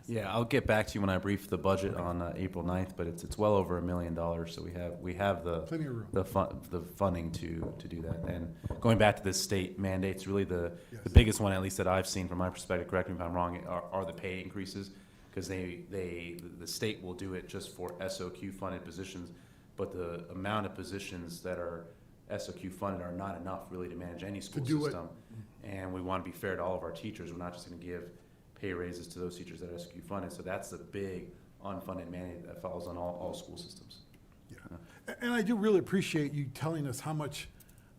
Yeah, I'll get back to you when I brief the budget on April 9th, but it's well over $1 million, so we have Plenty of room. the funding to do that. And going back to the state mandates, really the Yes. biggest one, at least that I've seen from my perspective, correct me if I'm wrong, are the pay increases, because the state will do it just for SOQ funded positions, but the amount of positions that are SOQ funded are not enough really to manage any school do it. system. And we want to be fair to all of our teachers. We're not just going to give pay raises to those teachers that are SOQ funded. So that's the big unfunded mandate that falls on all school systems. Yeah. And I do really appreciate you telling us how much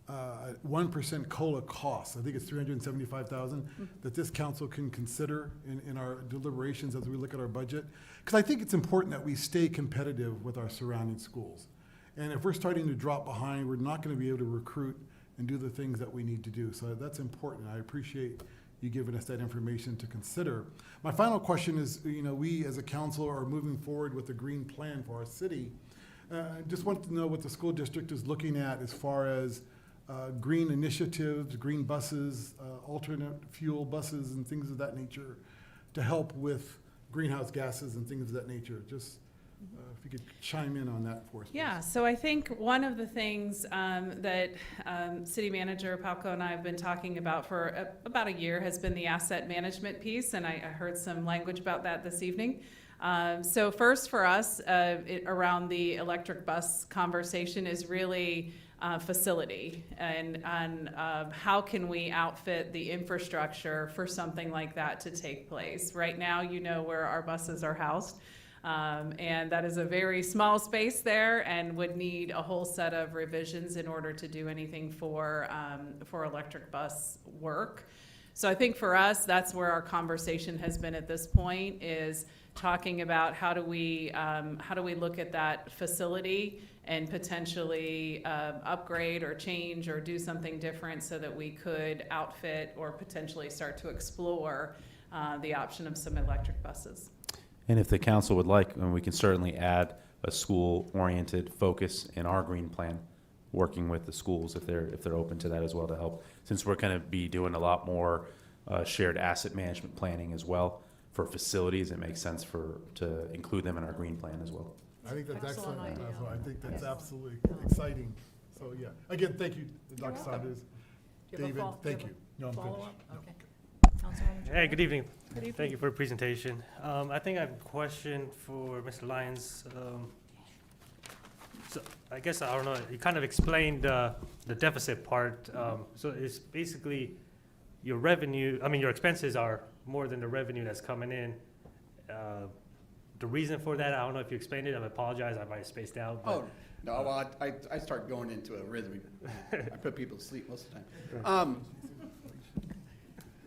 1% COLA costs. I think it's $375,000 that this council can consider in our deliberations as we look at our budget. Because I think it's important that we stay competitive with our surrounding schools. And if we're starting to drop behind, we're not going to be able to recruit and do the things that we need to do. So that's important. I appreciate you giving us that information to consider. My final question is, we as a council are moving forward with a green plan for our city. Just want to know what the school district is looking at as far as green initiatives, green buses, alternate fuel buses, and things of that nature to help with greenhouse gases and things of that nature. Just if you could chime in on that for us. Yeah, so I think one of the things that City Manager Palco and I have been talking about for about a year has been the asset management piece, and I heard some language about that this evening. So first for us, around the electric bus conversation is really facility and how can we outfit the infrastructure for something like that to take place. Right now, where our buses are housed. And that is a very small space there and would need a whole set of revisions in order to do anything for electric bus work. So I think for us, that's where our conversation has been at this point, is talking about how do we look at that facility and potentially upgrade or change or do something different so that we could outfit or potentially start to explore the option of some electric buses. And if the council would like, we can certainly add a school-oriented focus in our green plan, working with the schools if they're open to that as well to help. Since we're going to be doing a lot more shared asset management planning as well for facilities, it makes sense to include them in our green plan as well. I think that's excellent. Excellent idea. I think that's absolutely exciting. So, yeah. Again, thank you, Dr. welcome. Saunders. Do you have a David, thank have you. a No, I'm finished. follow-up? No. Okay. Councilwoman Hey, good evening. Good evening. Thank you for the presentation. I think I have a question for Mr. Lyons. So I guess, I don't know, you kind of explained the deficit part. So it's basically your revenue, your expenses are more than the revenue that's coming in. The reason for that, I don't know if you explained it, I apologize, I might have spaced out. But Oh, no, well, I start going into a rhythm. I put people to sleep most of the time.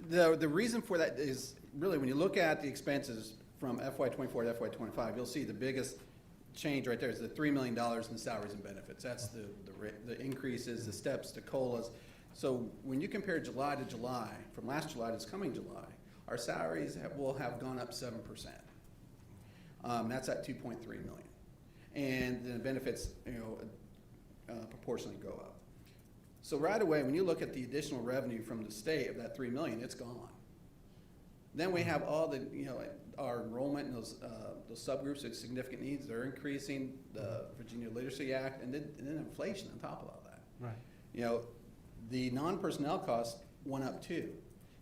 The reason for that is really when you look at the expenses from FY24 to FY25, you'll see the biggest change right there is the $3 million in salaries and benefits. That's the increases, the steps, the COLAs. So when you compare July to July, from last July to this coming July, our salaries will have gone up 7%. That's at $2.3 million. And the benefits, proportionally go up. So right away, when you look at the additional revenue from the state of that $3 million, it's gone. Then we have all the, our enrollment in those subgroups with significant needs. They're increasing, the Virginia Literacy Act, and then inflation on top of all that. Right. The non-personnel costs went up too.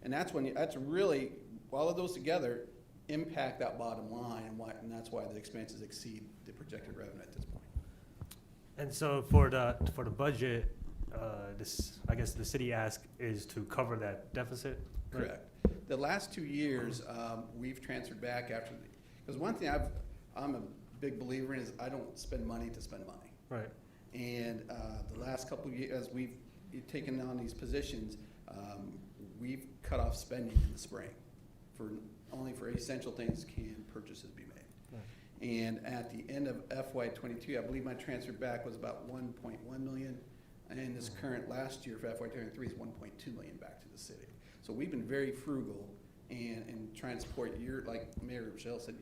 And that's really, all of those together impact that bottom line, and that's why the expenses exceed the projected revenue at this point. And so for the budget, I guess the city ask is to cover that deficit? Right? Correct. The last 2 years, we've transferred back after, because one thing I'm a big believer in is I don't spend money to spend money. Right. And the last couple of years, as we've taken on these positions, we've cut off spending in the spring only for essential things can purchases be made. Right. And at the end of FY22, I believe my transfer back was about 1.1 million, and this current last year for FY23 is 1.2 million back to the city. So we've been very frugal and trying to support like Mayor Rochelle said,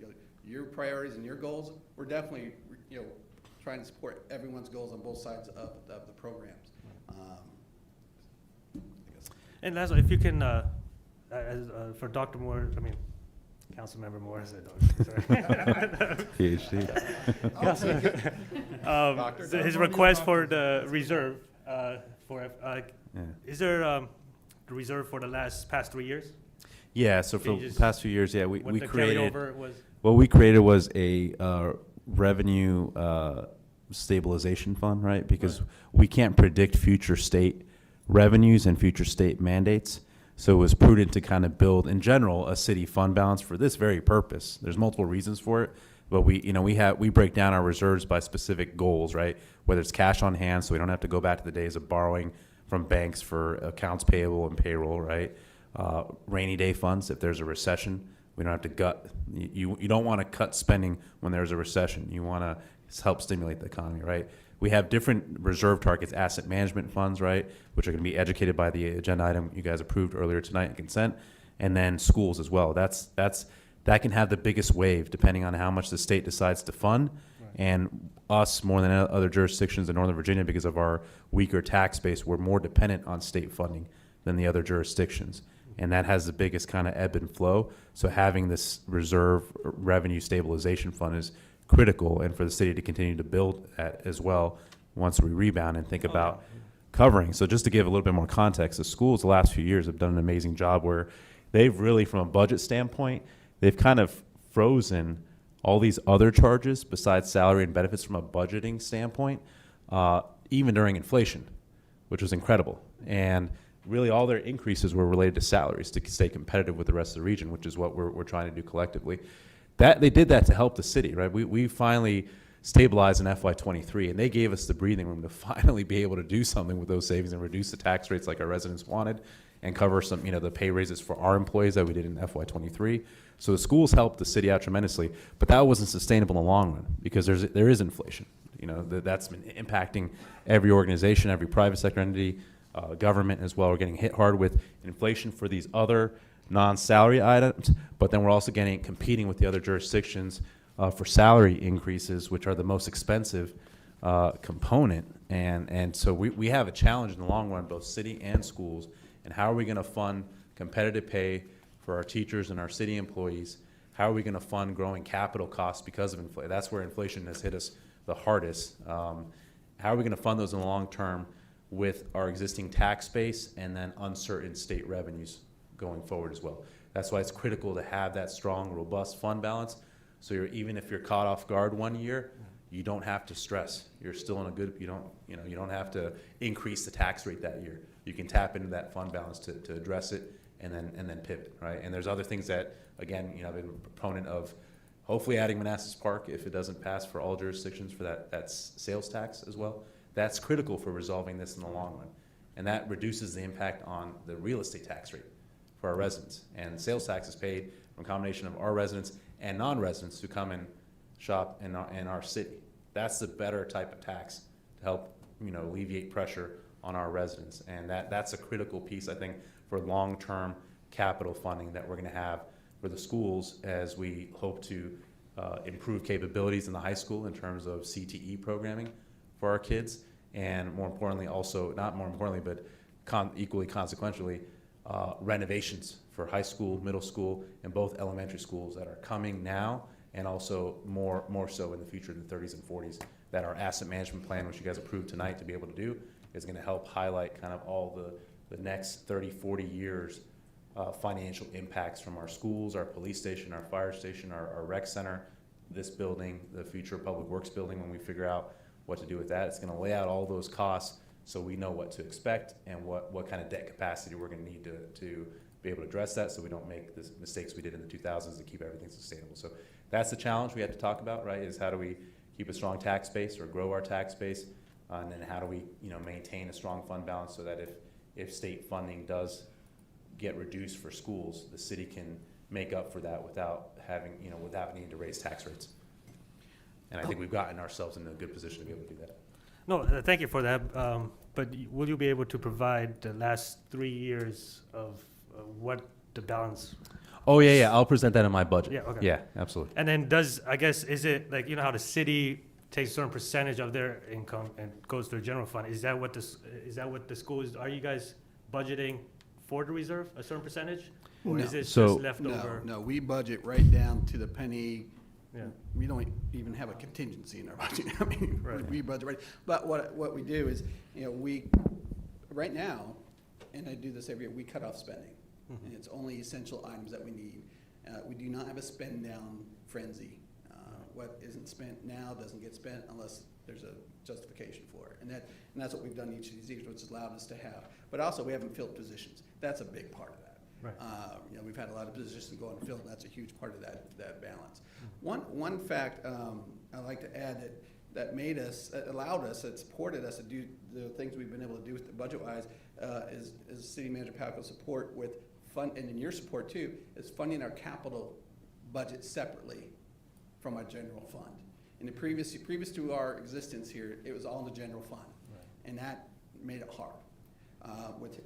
your priorities and your goals. We're definitely, trying to support everyone's goals on both sides of the programs. And lastly, if you can, for Dr. Moore, Councilmember Moore, I said Dr. PhD. So his request for the reserve, is there the reserve for the past 3 years? Yeah, so Can for you the past few years, What we the created, carryover was? what we created was a revenue stabilization fund, right? Because we can't predict future state revenues and future state mandates. So it was prudent to kind of build, in general, a city fund balance for this very purpose. There's multiple reasons for it, but we break down our reserves by specific goals, right? Whether it's cash on hand, so we don't have to go back to the days of borrowing from banks for accounts payable and payroll, right? Rainy day funds, if there's a recession, we don't have to gut. You don't want to cut spending when there's a recession. You want to help stimulate the economy, right? we have different reserve targets, asset management funds, right, which are going to be educated by the agenda item you guys approved earlier tonight in consent, and then schools as well. That can have the biggest wave depending on how much the state decides to fund. And us, more than other jurisdictions in Northern Virginia, because of our weaker tax base, we're more dependent on state funding than the other jurisdictions. And that has the biggest kind of ebb and flow. So having this reserve revenue stabilization fund is critical, and for the city to continue to build that as well once we rebound and think about covering. So just to give a little bit more context, the schools the last few years have done an amazing job where they've really, from a budget standpoint, they've kind of frozen all these other charges besides salary and benefits from a budgeting standpoint, even during inflation, which was incredible. And really all their increases were related to salaries to stay competitive with the rest of the region, which is what we're trying to do collectively. They did that to help the city, right? We finally stabilized in FY23, and they gave us the breathing room to finally be able to do something with those savings and reduce the tax rates like our residents wanted and cover some, the pay raises for our employees that we did in FY23. So the schools helped the city out tremendously, but that wasn't sustainable in the long run because there is inflation. That's been impacting every organization, every private sector entity, government as well. We're getting hit hard with inflation for these other non-salary items, but then we're also competing with the other jurisdictions for salary increases, which are the most expensive component. And so we have a challenge in the long run, both city and schools, and how are we going to fund competitive pay for our teachers and our city employees? How are we going to fund growing capital costs because of inflation? That's where inflation has hit us the hardest. How are we going to fund those in the long term with our existing tax base and then uncertain state revenues going forward as well? That's why it's critical to have that strong, robust fund balance. So even if you're caught off guard one year, you don't have to stress. You're still in a good. You don't have to increase the tax rate that year. You can tap into that fund balance to address it and then pivot, right? And there's other things that, again, I've been a proponent of hopefully adding Manassas Park if it doesn't pass for all jurisdictions for that sales tax as well. That's critical for resolving this in the long run. And that reduces the impact on the real estate tax rate for our residents. And sales tax is paid from a combination of our residents and non-residents who come and shop in our city. That's the better type of tax to help alleviate pressure on our residents. And that's a critical piece, I think, for long-term capital funding that we're going to have for the schools as we hope to improve capabilities in the high school in terms of CTE programming for our kids, and more importantly, also, not more importantly, but equally consequentially, renovations for high school, middle school, and both elementary schools that are coming now and also more so in the future in the 30s and 40s, that our asset management plan, which you guys approved tonight to be able to do, is going to help highlight kind of all the next 30, 40 years financial impacts from our schools, our police station, our fire station, our rec center, this building, the future public works building when we figure out what to do with that. It's going to lay out all those costs so we know what to expect and what kind of debt capacity we're going to need to be able to address that so we don't make the mistakes we did in the 2000s to keep everything sustainable. So that's the challenge we have to talk about, right, is how do we keep a strong tax base or grow our tax base, and then how do we maintain a strong fund balance so that if state funding does get reduced for schools, the city can make up for that without needing to raise tax rates. And I think we've gotten ourselves in a good position to be able to do that. No, thank you for that. But will you be able to provide the last 3 years of what the balance? Oh, yeah. I'll present that in my budget. Yeah, okay. Yeah, absolutely. And then is it like, how the city takes a certain percentage of their income and goes to the general fund? Is that what the school is? Are you guys budgeting for the reserve, a certain percentage? Or is it just left over? No, we budget right down to the penny. Yeah. We don't even have a contingency in our budget. I mean, Right. we budget right. But what we do is, we, right now, and I do this every year, we cut off spending. And it's only essential items that we need. We do not have a spend down frenzy. What isn't spent now doesn't get spent unless there's a justification for it. And that's what we've done each of these years, which has allowed us to have. But also, we haven't filled positions. That's a big part of that. Right. We've had a lot of positions go unfilled, and that's a huge part of that balance. One fact I like to add that allowed us, that supported us to do the things we've been able to do with the budget-wise is City Manager Palco's support with and in your support too, is funding our capital budget separately from our general fund. In the previous to our existence here, it was all in the general fund. And that made it hard. With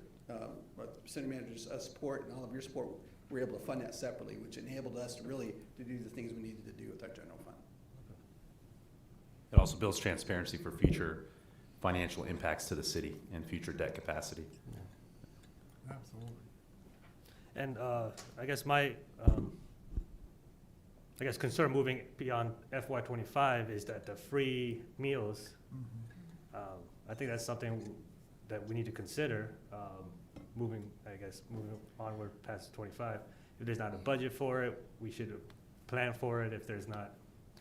city manager's support and all of your support, we were able to fund that separately, which enabled us to really to do the things we needed to do with our general fund. It also builds transparency for future financial impacts to the city and future debt capacity. Absolutely. And I guess my concern moving beyond FY25 is that the free meals, I think that's something that we need to consider moving onward past 25. If there's not a budget for it, we should plan for it. If there's not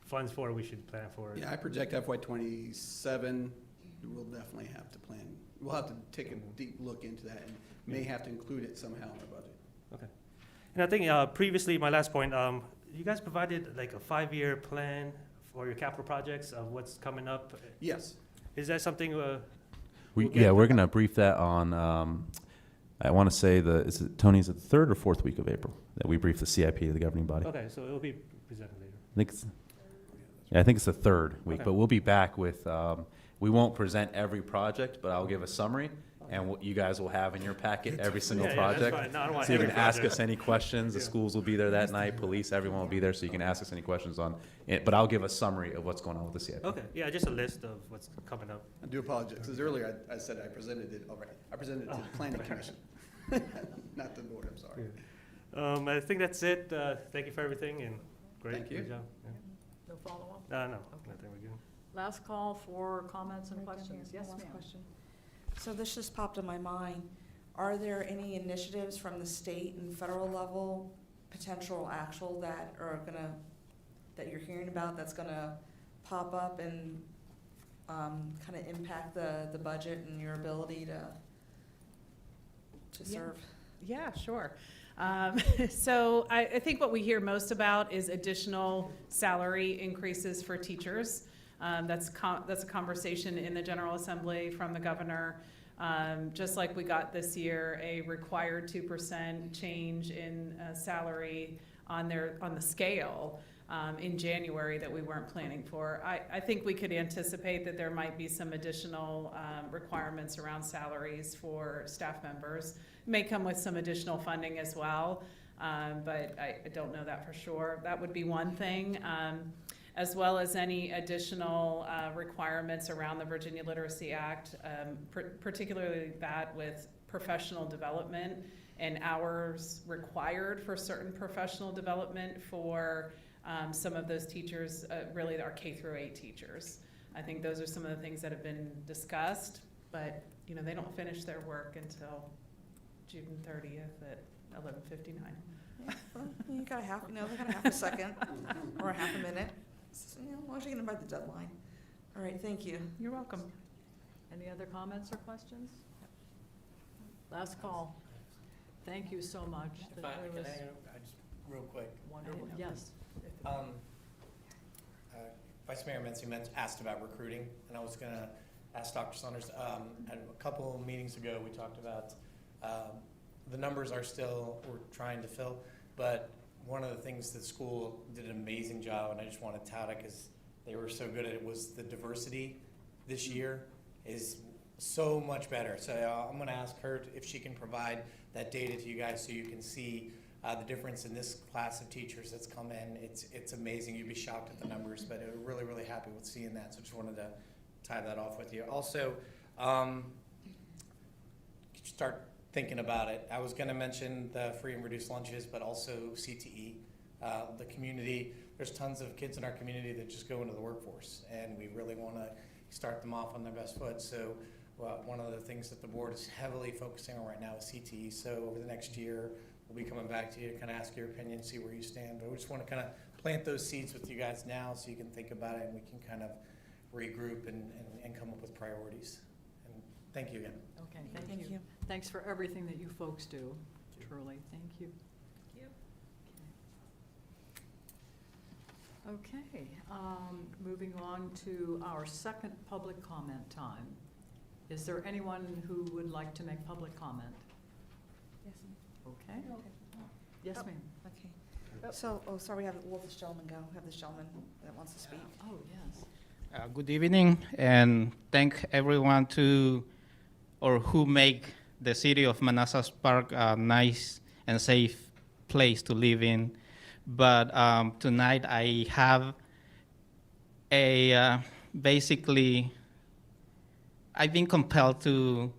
funds for it, we should plan for it. Yeah, I project FY27, we'll definitely have to plan. We'll have to take a deep look into that and may have to include it somehow in our budget. Okay. And I think previously, my last point, you guys provided like a 5-year plan for your capital projects of what's coming up. Yes. Is that something? We're going to brief that on, I want to say Tony's at the 3rd or 4th week of April that we brief the CIP of the governing body. Okay, so it'll be presented later. I think it's the 3rd week, Okay. but we'll be back with, we won't present every project, but I'll give a summary, and what you guys will have in your packet every single Yeah, that's project. fine. No, I don't want So you every can ask project. us any questions. The Yeah. schools will be there that night, police, everyone will be there, so you can ask us any questions on it. But I'll give a summary of what's going on with the CIP. Okay, yeah, just a list of what's coming up. I do apologize, because earlier I said I presented it already. I presented it to the planning commission, not the board, I'm sorry. I think that's it. Thank you for everything and great. Thank you. Good job. Yeah. No follow-up? No, Okay. nothing we're good. Last call for comments and Right down questions. here, Yes, one last ma'am. question. So this just popped in my mind. Are there any initiatives from the state and federal level, potential actual that you're hearing about that's gonna pop up and kind of impact the budget and your ability to Yeah. serve? Yeah, sure. So I think what we hear most about is additional salary increases for teachers. That's a conversation in the General Assembly from the governor. Just like we got this year, a required 2% change in salary on the scale in January that we weren't planning for. I think we could anticipate that there might be some additional requirements around salaries for staff members. May come with some additional funding as well, but I don't know that for sure. That would be one thing, as well as any additional requirements around the Virginia Literacy Act, particularly that with professional development and hours required for certain professional development for some of those teachers, really our K-8 teachers. I think those are some of the things that have been discussed, but they don't finish their work until June 30th at 11:59. Yeah, well, you got they got a half a second or a half a minute. So, as long as you can by the deadline. All right, thank you. You're welcome. Any other comments or questions? Last call. Thank you so much. If That I was just real quick. wonderful. Yes. Vice Mayor Mency asked about recruiting, and I was going to ask Dr. Saunders. At a couple of meetings ago, we talked about the numbers we're trying to fill, but one of the things the school did an amazing job, and I just want to tout it because they were so good at it, was the diversity this year is so much better. So I'm going to ask her if she can provide that data to you guys so you can see the difference in this class of teachers that's come in. It's amazing. You'd be shocked at the numbers, but we're really, really happy with seeing that. So just wanted to tie that off with you. Also, start thinking about it. I was going to mention the free and reduced lunches, but also CTE. The community, there's tons of kids in our community that just go into the workforce, and we really want to start them off on their best foot. So one of the things that the board is heavily focusing on right now is CTE. So over the next year, we'll be coming back to you to kind of ask your opinion, see where you stand. But we just want to kind of plant those seeds with you guys now so you can think about it and we can kind of regroup and come up with priorities. And thank you again. Okay, thank you. Thanks for everything that you folks do, truly. Thank you. Okay, moving on to our second public comment time. Is there anyone who would like to make public comment? Yes. Okay. Yes, ma'am. Okay. So, oh, sorry, we'll have this gentleman go. We have this gentleman that wants to speak. Oh, yes. Good evening, and thank everyone who make the city of Manassas Park a nice and safe place to live in. But tonight I have basically, I've been compelled to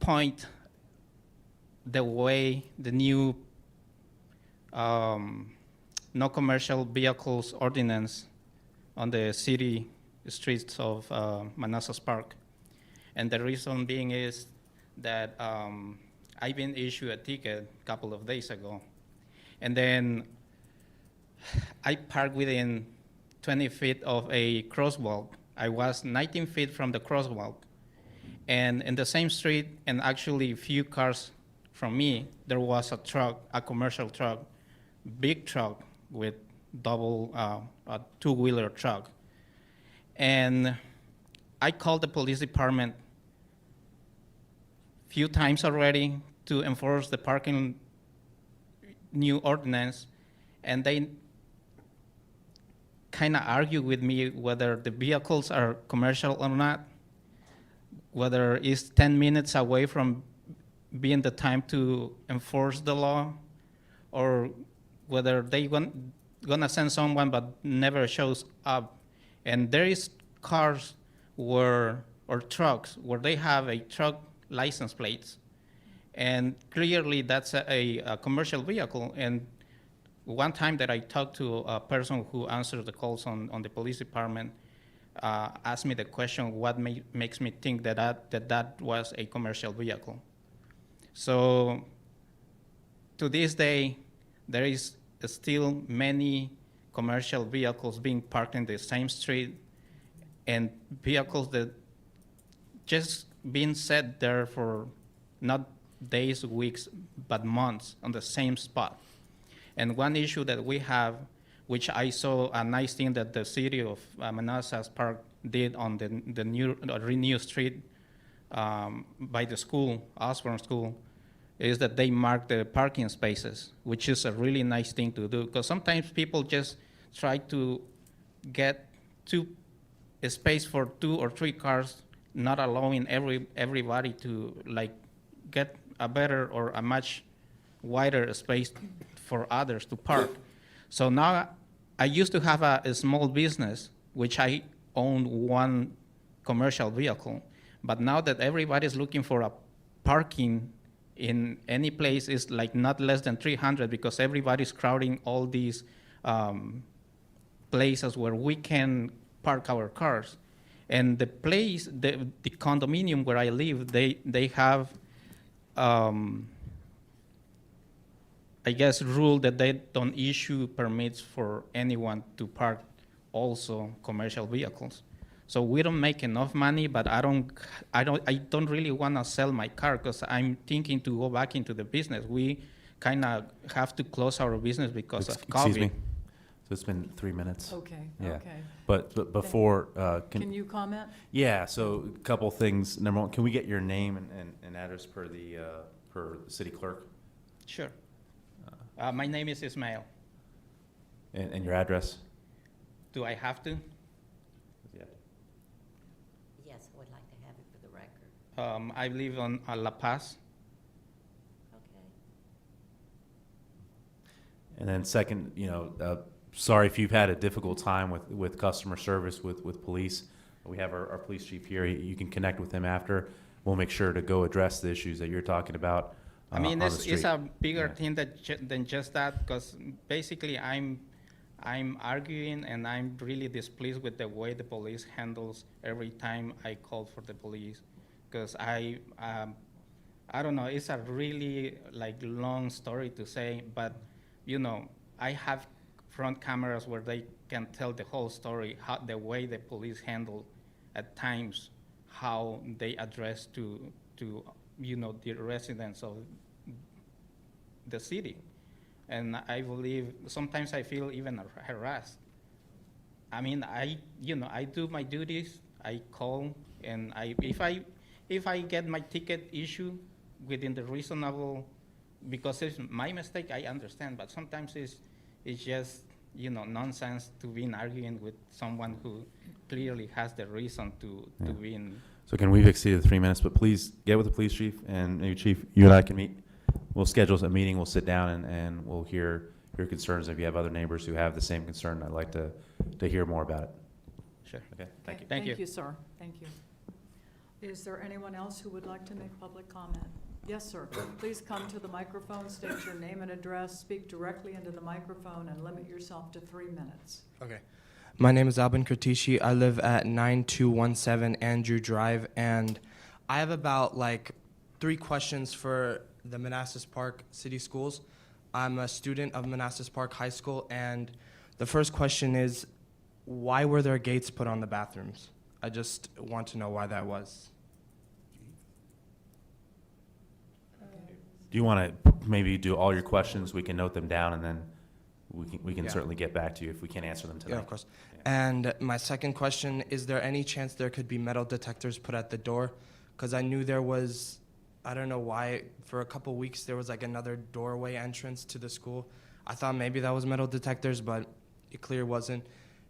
point the way the new no commercial vehicles ordinance on the city streets of Manassas Park. And the reason being is that I've been issued a ticket a couple of days ago. And then I parked within 20 feet of a crosswalk. I was 19 feet from the crosswalk. And in the same street, and actually a few cars from me, there was a truck, a commercial truck, big truck with a two-wheeler truck. And I called the police department a few times already to enforce the parking new ordinance, and they kind of argue with me whether the vehicles are commercial or not, whether it's 10 minutes away from being the time to enforce the law, or whether they gonna send someone but never shows up. And there is cars or trucks where they have a truck license plates, and clearly that's a commercial vehicle. And one time that I talked to a person who answered the calls on the police department, asked me the question, what makes me think that was a commercial vehicle? So to this day, there is still many commercial vehicles being parked in the same street, and vehicles that just being set there for not days, weeks, but months on the same spot. And one issue that we have, which I saw a nice thing that the city of Manassas Park did on the new renewed street by the school, Osborne School, is that they mark the parking spaces, which is a really nice thing to do, because sometimes people just try to get a space for 2 or 3 cars, not allowing everybody to get a better or a much wider space for others to park. So now I used to have a small business, which I owned one commercial vehicle, but now that everybody's looking for a parking in any place is not less than 300, because everybody's crowding all these places where we can park our cars. And the place, the condominium where I live, they have, I guess, rule that they don't issue permits for anyone to park also commercial vehicles. So we don't make enough money, but I don't really want to sell my car, because I'm thinking to go back into the business. We kind of have to close our business because of COVID. Excuse me. So it's been 3 minutes. Okay, Yeah. okay. But before, Can you comment? yeah, so a couple things. Number one, can we get your name and address per the city clerk? Sure. My name is Ismail. And your address? Do I have to? Yeah. Yes, I would like to have it for the record. I live on La Paz. Okay. And then second, sorry if you've had a difficult time with customer service with police. We have our police chief here. You can connect with him after. We'll make sure to go address the issues that you're talking about. I mean, on the it's street. a bigger Yeah. thing than just that, because basically I'm arguing, and I'm really displeased with the way the police handles every time I call for the police, because I don't know, it's a really long story to say, but I have front cameras where they can tell the whole story, the way the police handle at times, how they address to the residents of the city. And I believe sometimes I feel even harassed. I mean, I do my duties. I call, and if I get my ticket issued within the reasonable because it's my mistake, I understand, but sometimes it's just, nonsense to be arguing with someone who clearly has the reason to Yeah. be in. So again, we've exceeded the 3 minutes, but please get with the police chief, and maybe chief, you and I can meet. We'll schedule a meeting, we'll sit down and we'll hear your concerns. If you have other neighbors who have the same concern, I'd like to hear more about it. Sure. Okay, thank you. Thank you. Thank you, sir. Thank you. Is there anyone else who would like to make public comment? Yes, sir. Please come to the microphone, state your name and address, speak directly into the microphone, and limit yourself to 3 minutes. Okay. My name is Albin Kratishi. I live at 9217 Andrew Drive, and I have about 3 questions for the Manassas Park City Schools. I'm a student of Manassas Park High School, and the first question is, why were there gates put on the bathrooms? I just want to know why that was. Do you want to maybe do all your questions? We can note them down, and then we can Yeah. certainly get back to you if we can't answer them tonight. Yeah, of course. And my second question, is there any chance there could be metal detectors put at the door? Because I knew there was, I don't know why, for a couple weeks there was another doorway entrance to the school. I thought maybe that was metal detectors, but it clear wasn't.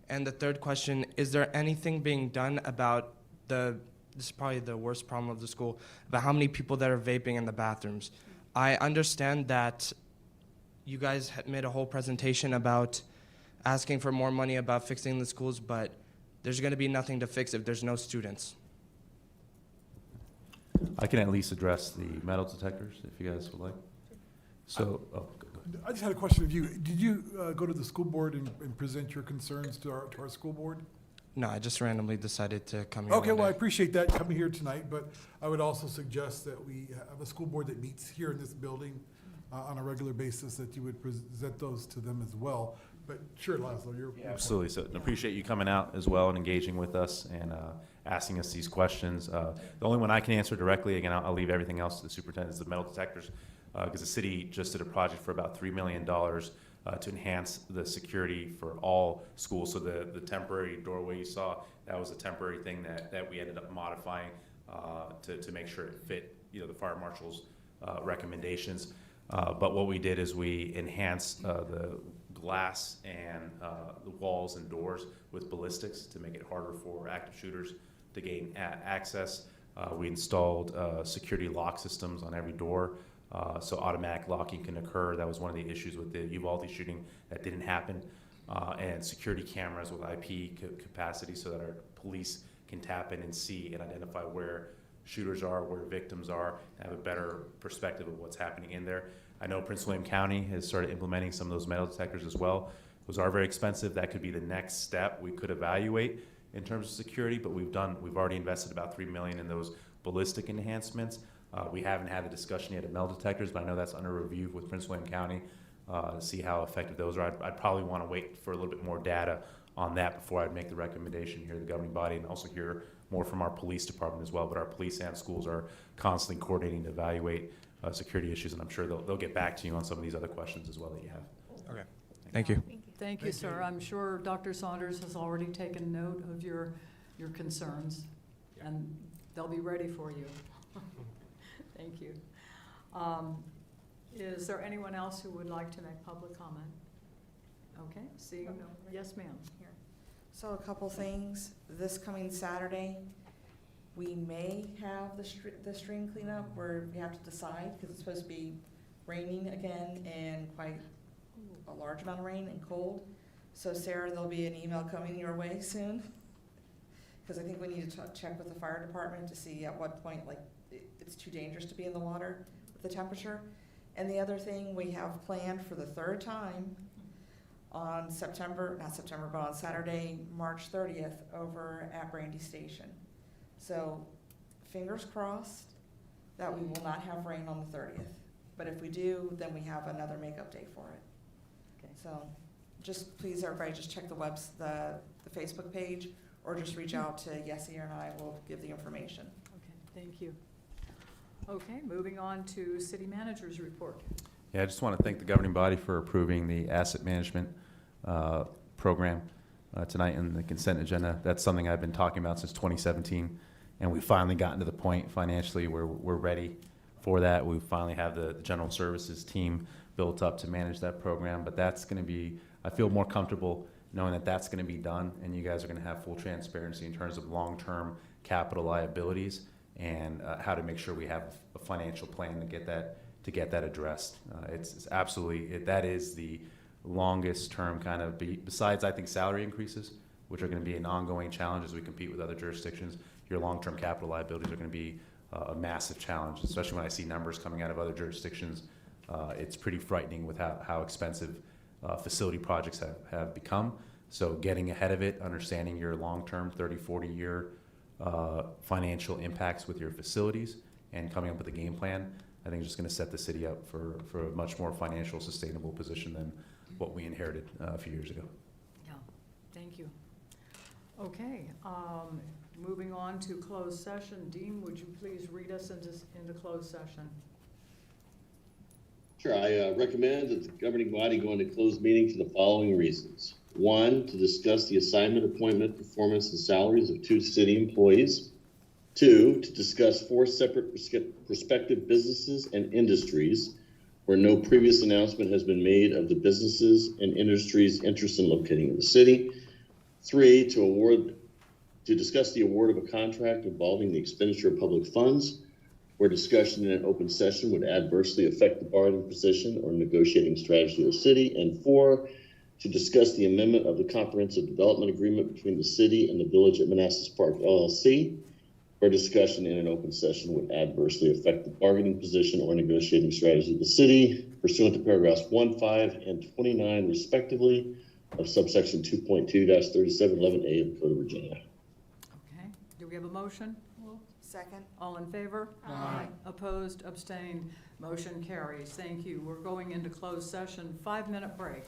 And the third question, is there anything being done about this is probably the worst problem of the school, about how many people that are vaping in the bathrooms? I understand that you guys had made a whole presentation about asking for more money about fixing the schools, but there's going to be nothing to fix if there's no students. I can at least address the metal detectors if you guys would like. So, go ahead. I just had a question of you. Did you go to the school board and present your concerns to our school board? No, I just randomly decided to come here. Okay, one well, I day. appreciate that coming here tonight, but I would also suggest that we have a school board that meets here in this building on a regular basis, that you would present those to them as well. But sure, Laszlo, you're. Absolutely. So I appreciate you coming out as well and engaging with us and asking us these questions. The only one I can answer directly, again, I'll leave everything else to the superintendent, is the metal detectors, because the city just did a project for about $3 million to enhance the security for all schools. So the temporary doorway you saw, that was a temporary thing that we ended up modifying to make sure it fit, the fire marshal's recommendations. But what we did is we enhanced the glass and the walls and doors with ballistics to make it harder for active shooters to gain access. We installed security lock systems on every door, so automatic locking can occur. That was one of the issues with the Uvalde shooting that didn't happen. And security cameras with IP capacity so that our police can tap in and see and identify where shooters are, where victims are, and have a better perspective of what's happening in there. I know Prince William County has started implementing some of those metal detectors as well. Those are very expensive. That could be the next step we could evaluate in terms of security, but we've already invested about $3 million in those ballistic enhancements. We haven't had the discussion yet of metal detectors, but I know that's under review with Prince William County to see how effective those are. I'd probably want to wait for a little bit more data on that before I'd make the recommendation here to the governing body, and also hear more from our police department as well. But our police and schools are constantly coordinating to evaluate security issues, and I'm sure they'll get back to you on some of these other questions as well that you have. Okay. Thank you. Thank you, sir. I'm sure Dr. Saunders has already taken note of your concerns, and they'll be ready for you. Thank you. Is there anyone else who would like to make public comment? Okay, seeing, yes, ma'am. So a couple things. This coming Saturday, we may have the stream cleanup where we have to decide, because it's supposed to be raining again and quite a large amount of rain and cold. So Sarah, there'll be an email coming your way soon, because I think we need to check with the fire department to see at what point it's too dangerous to be in the water with the temperature. And the other thing we have planned for the third time on on Saturday, March 30th, over at Brandy Station. So fingers crossed that we will not have rain on the 30th. But if we do, then we have another makeup day for it. Okay. So just please, everybody, just check the Facebook page, or just reach out to Yessie and I will give the information. Okay, thank you. Okay, moving on to city manager's report. Yeah, I just want to thank the governing body for approving the asset management program tonight in the consent agenda. That's something I've been talking about since 2017, and we've finally gotten to the point financially where we're ready for that. We finally have the general services team built up to manage that program, but that's going to be, I feel more comfortable knowing that that's going to be done, and you guys are going to have full transparency in terms of long-term capital liabilities and how to make sure we have a financial plan to get that addressed. It's absolutely, that is the longest term kind of, besides I think salary increases, which are going to be an ongoing challenge as we compete with other jurisdictions. Your long-term capital liabilities are going to be a massive challenge, especially when I see numbers coming out of other jurisdictions. It's pretty frightening with how expensive facility projects have become. So getting ahead of it, understanding your long-term 30, 40-year financial impacts with your facilities and coming up with a game plan, I think is just going to set the city up for a much more financial sustainable position than what we inherited a few years ago. Yeah, thank you. Okay, moving on to closed session. Dean, would you please read us into closed session? Sure, I recommend that the governing body go into closed meeting for the following reasons. 1, to discuss the assignment, appointment, performance, and salaries of 2 city employees. 2, to discuss 4 separate prospective businesses and industries where no previous announcement has been made of the businesses and industries' interest in locating in the city. 3, to discuss the award of a contract involving the expenditure of public funds where discussion in an open session would adversely affect the bargaining position or negotiating strategy of the city. And 4, to discuss the amendment of the comprehensive development agreement between the city and the Village at Manassas Park LLC, where discussion in an open session would adversely affect the bargaining position or negotiating strategy of the city pursuant to paragraphs 1, 5, and 29 respectively of subsection 2.2-3711A of the Code of Virginia. Okay, do we have a motion? Second. All in favor? Aye. Opposed, abstained, motion carries. Thank you. We're going into closed session, 5-minute break.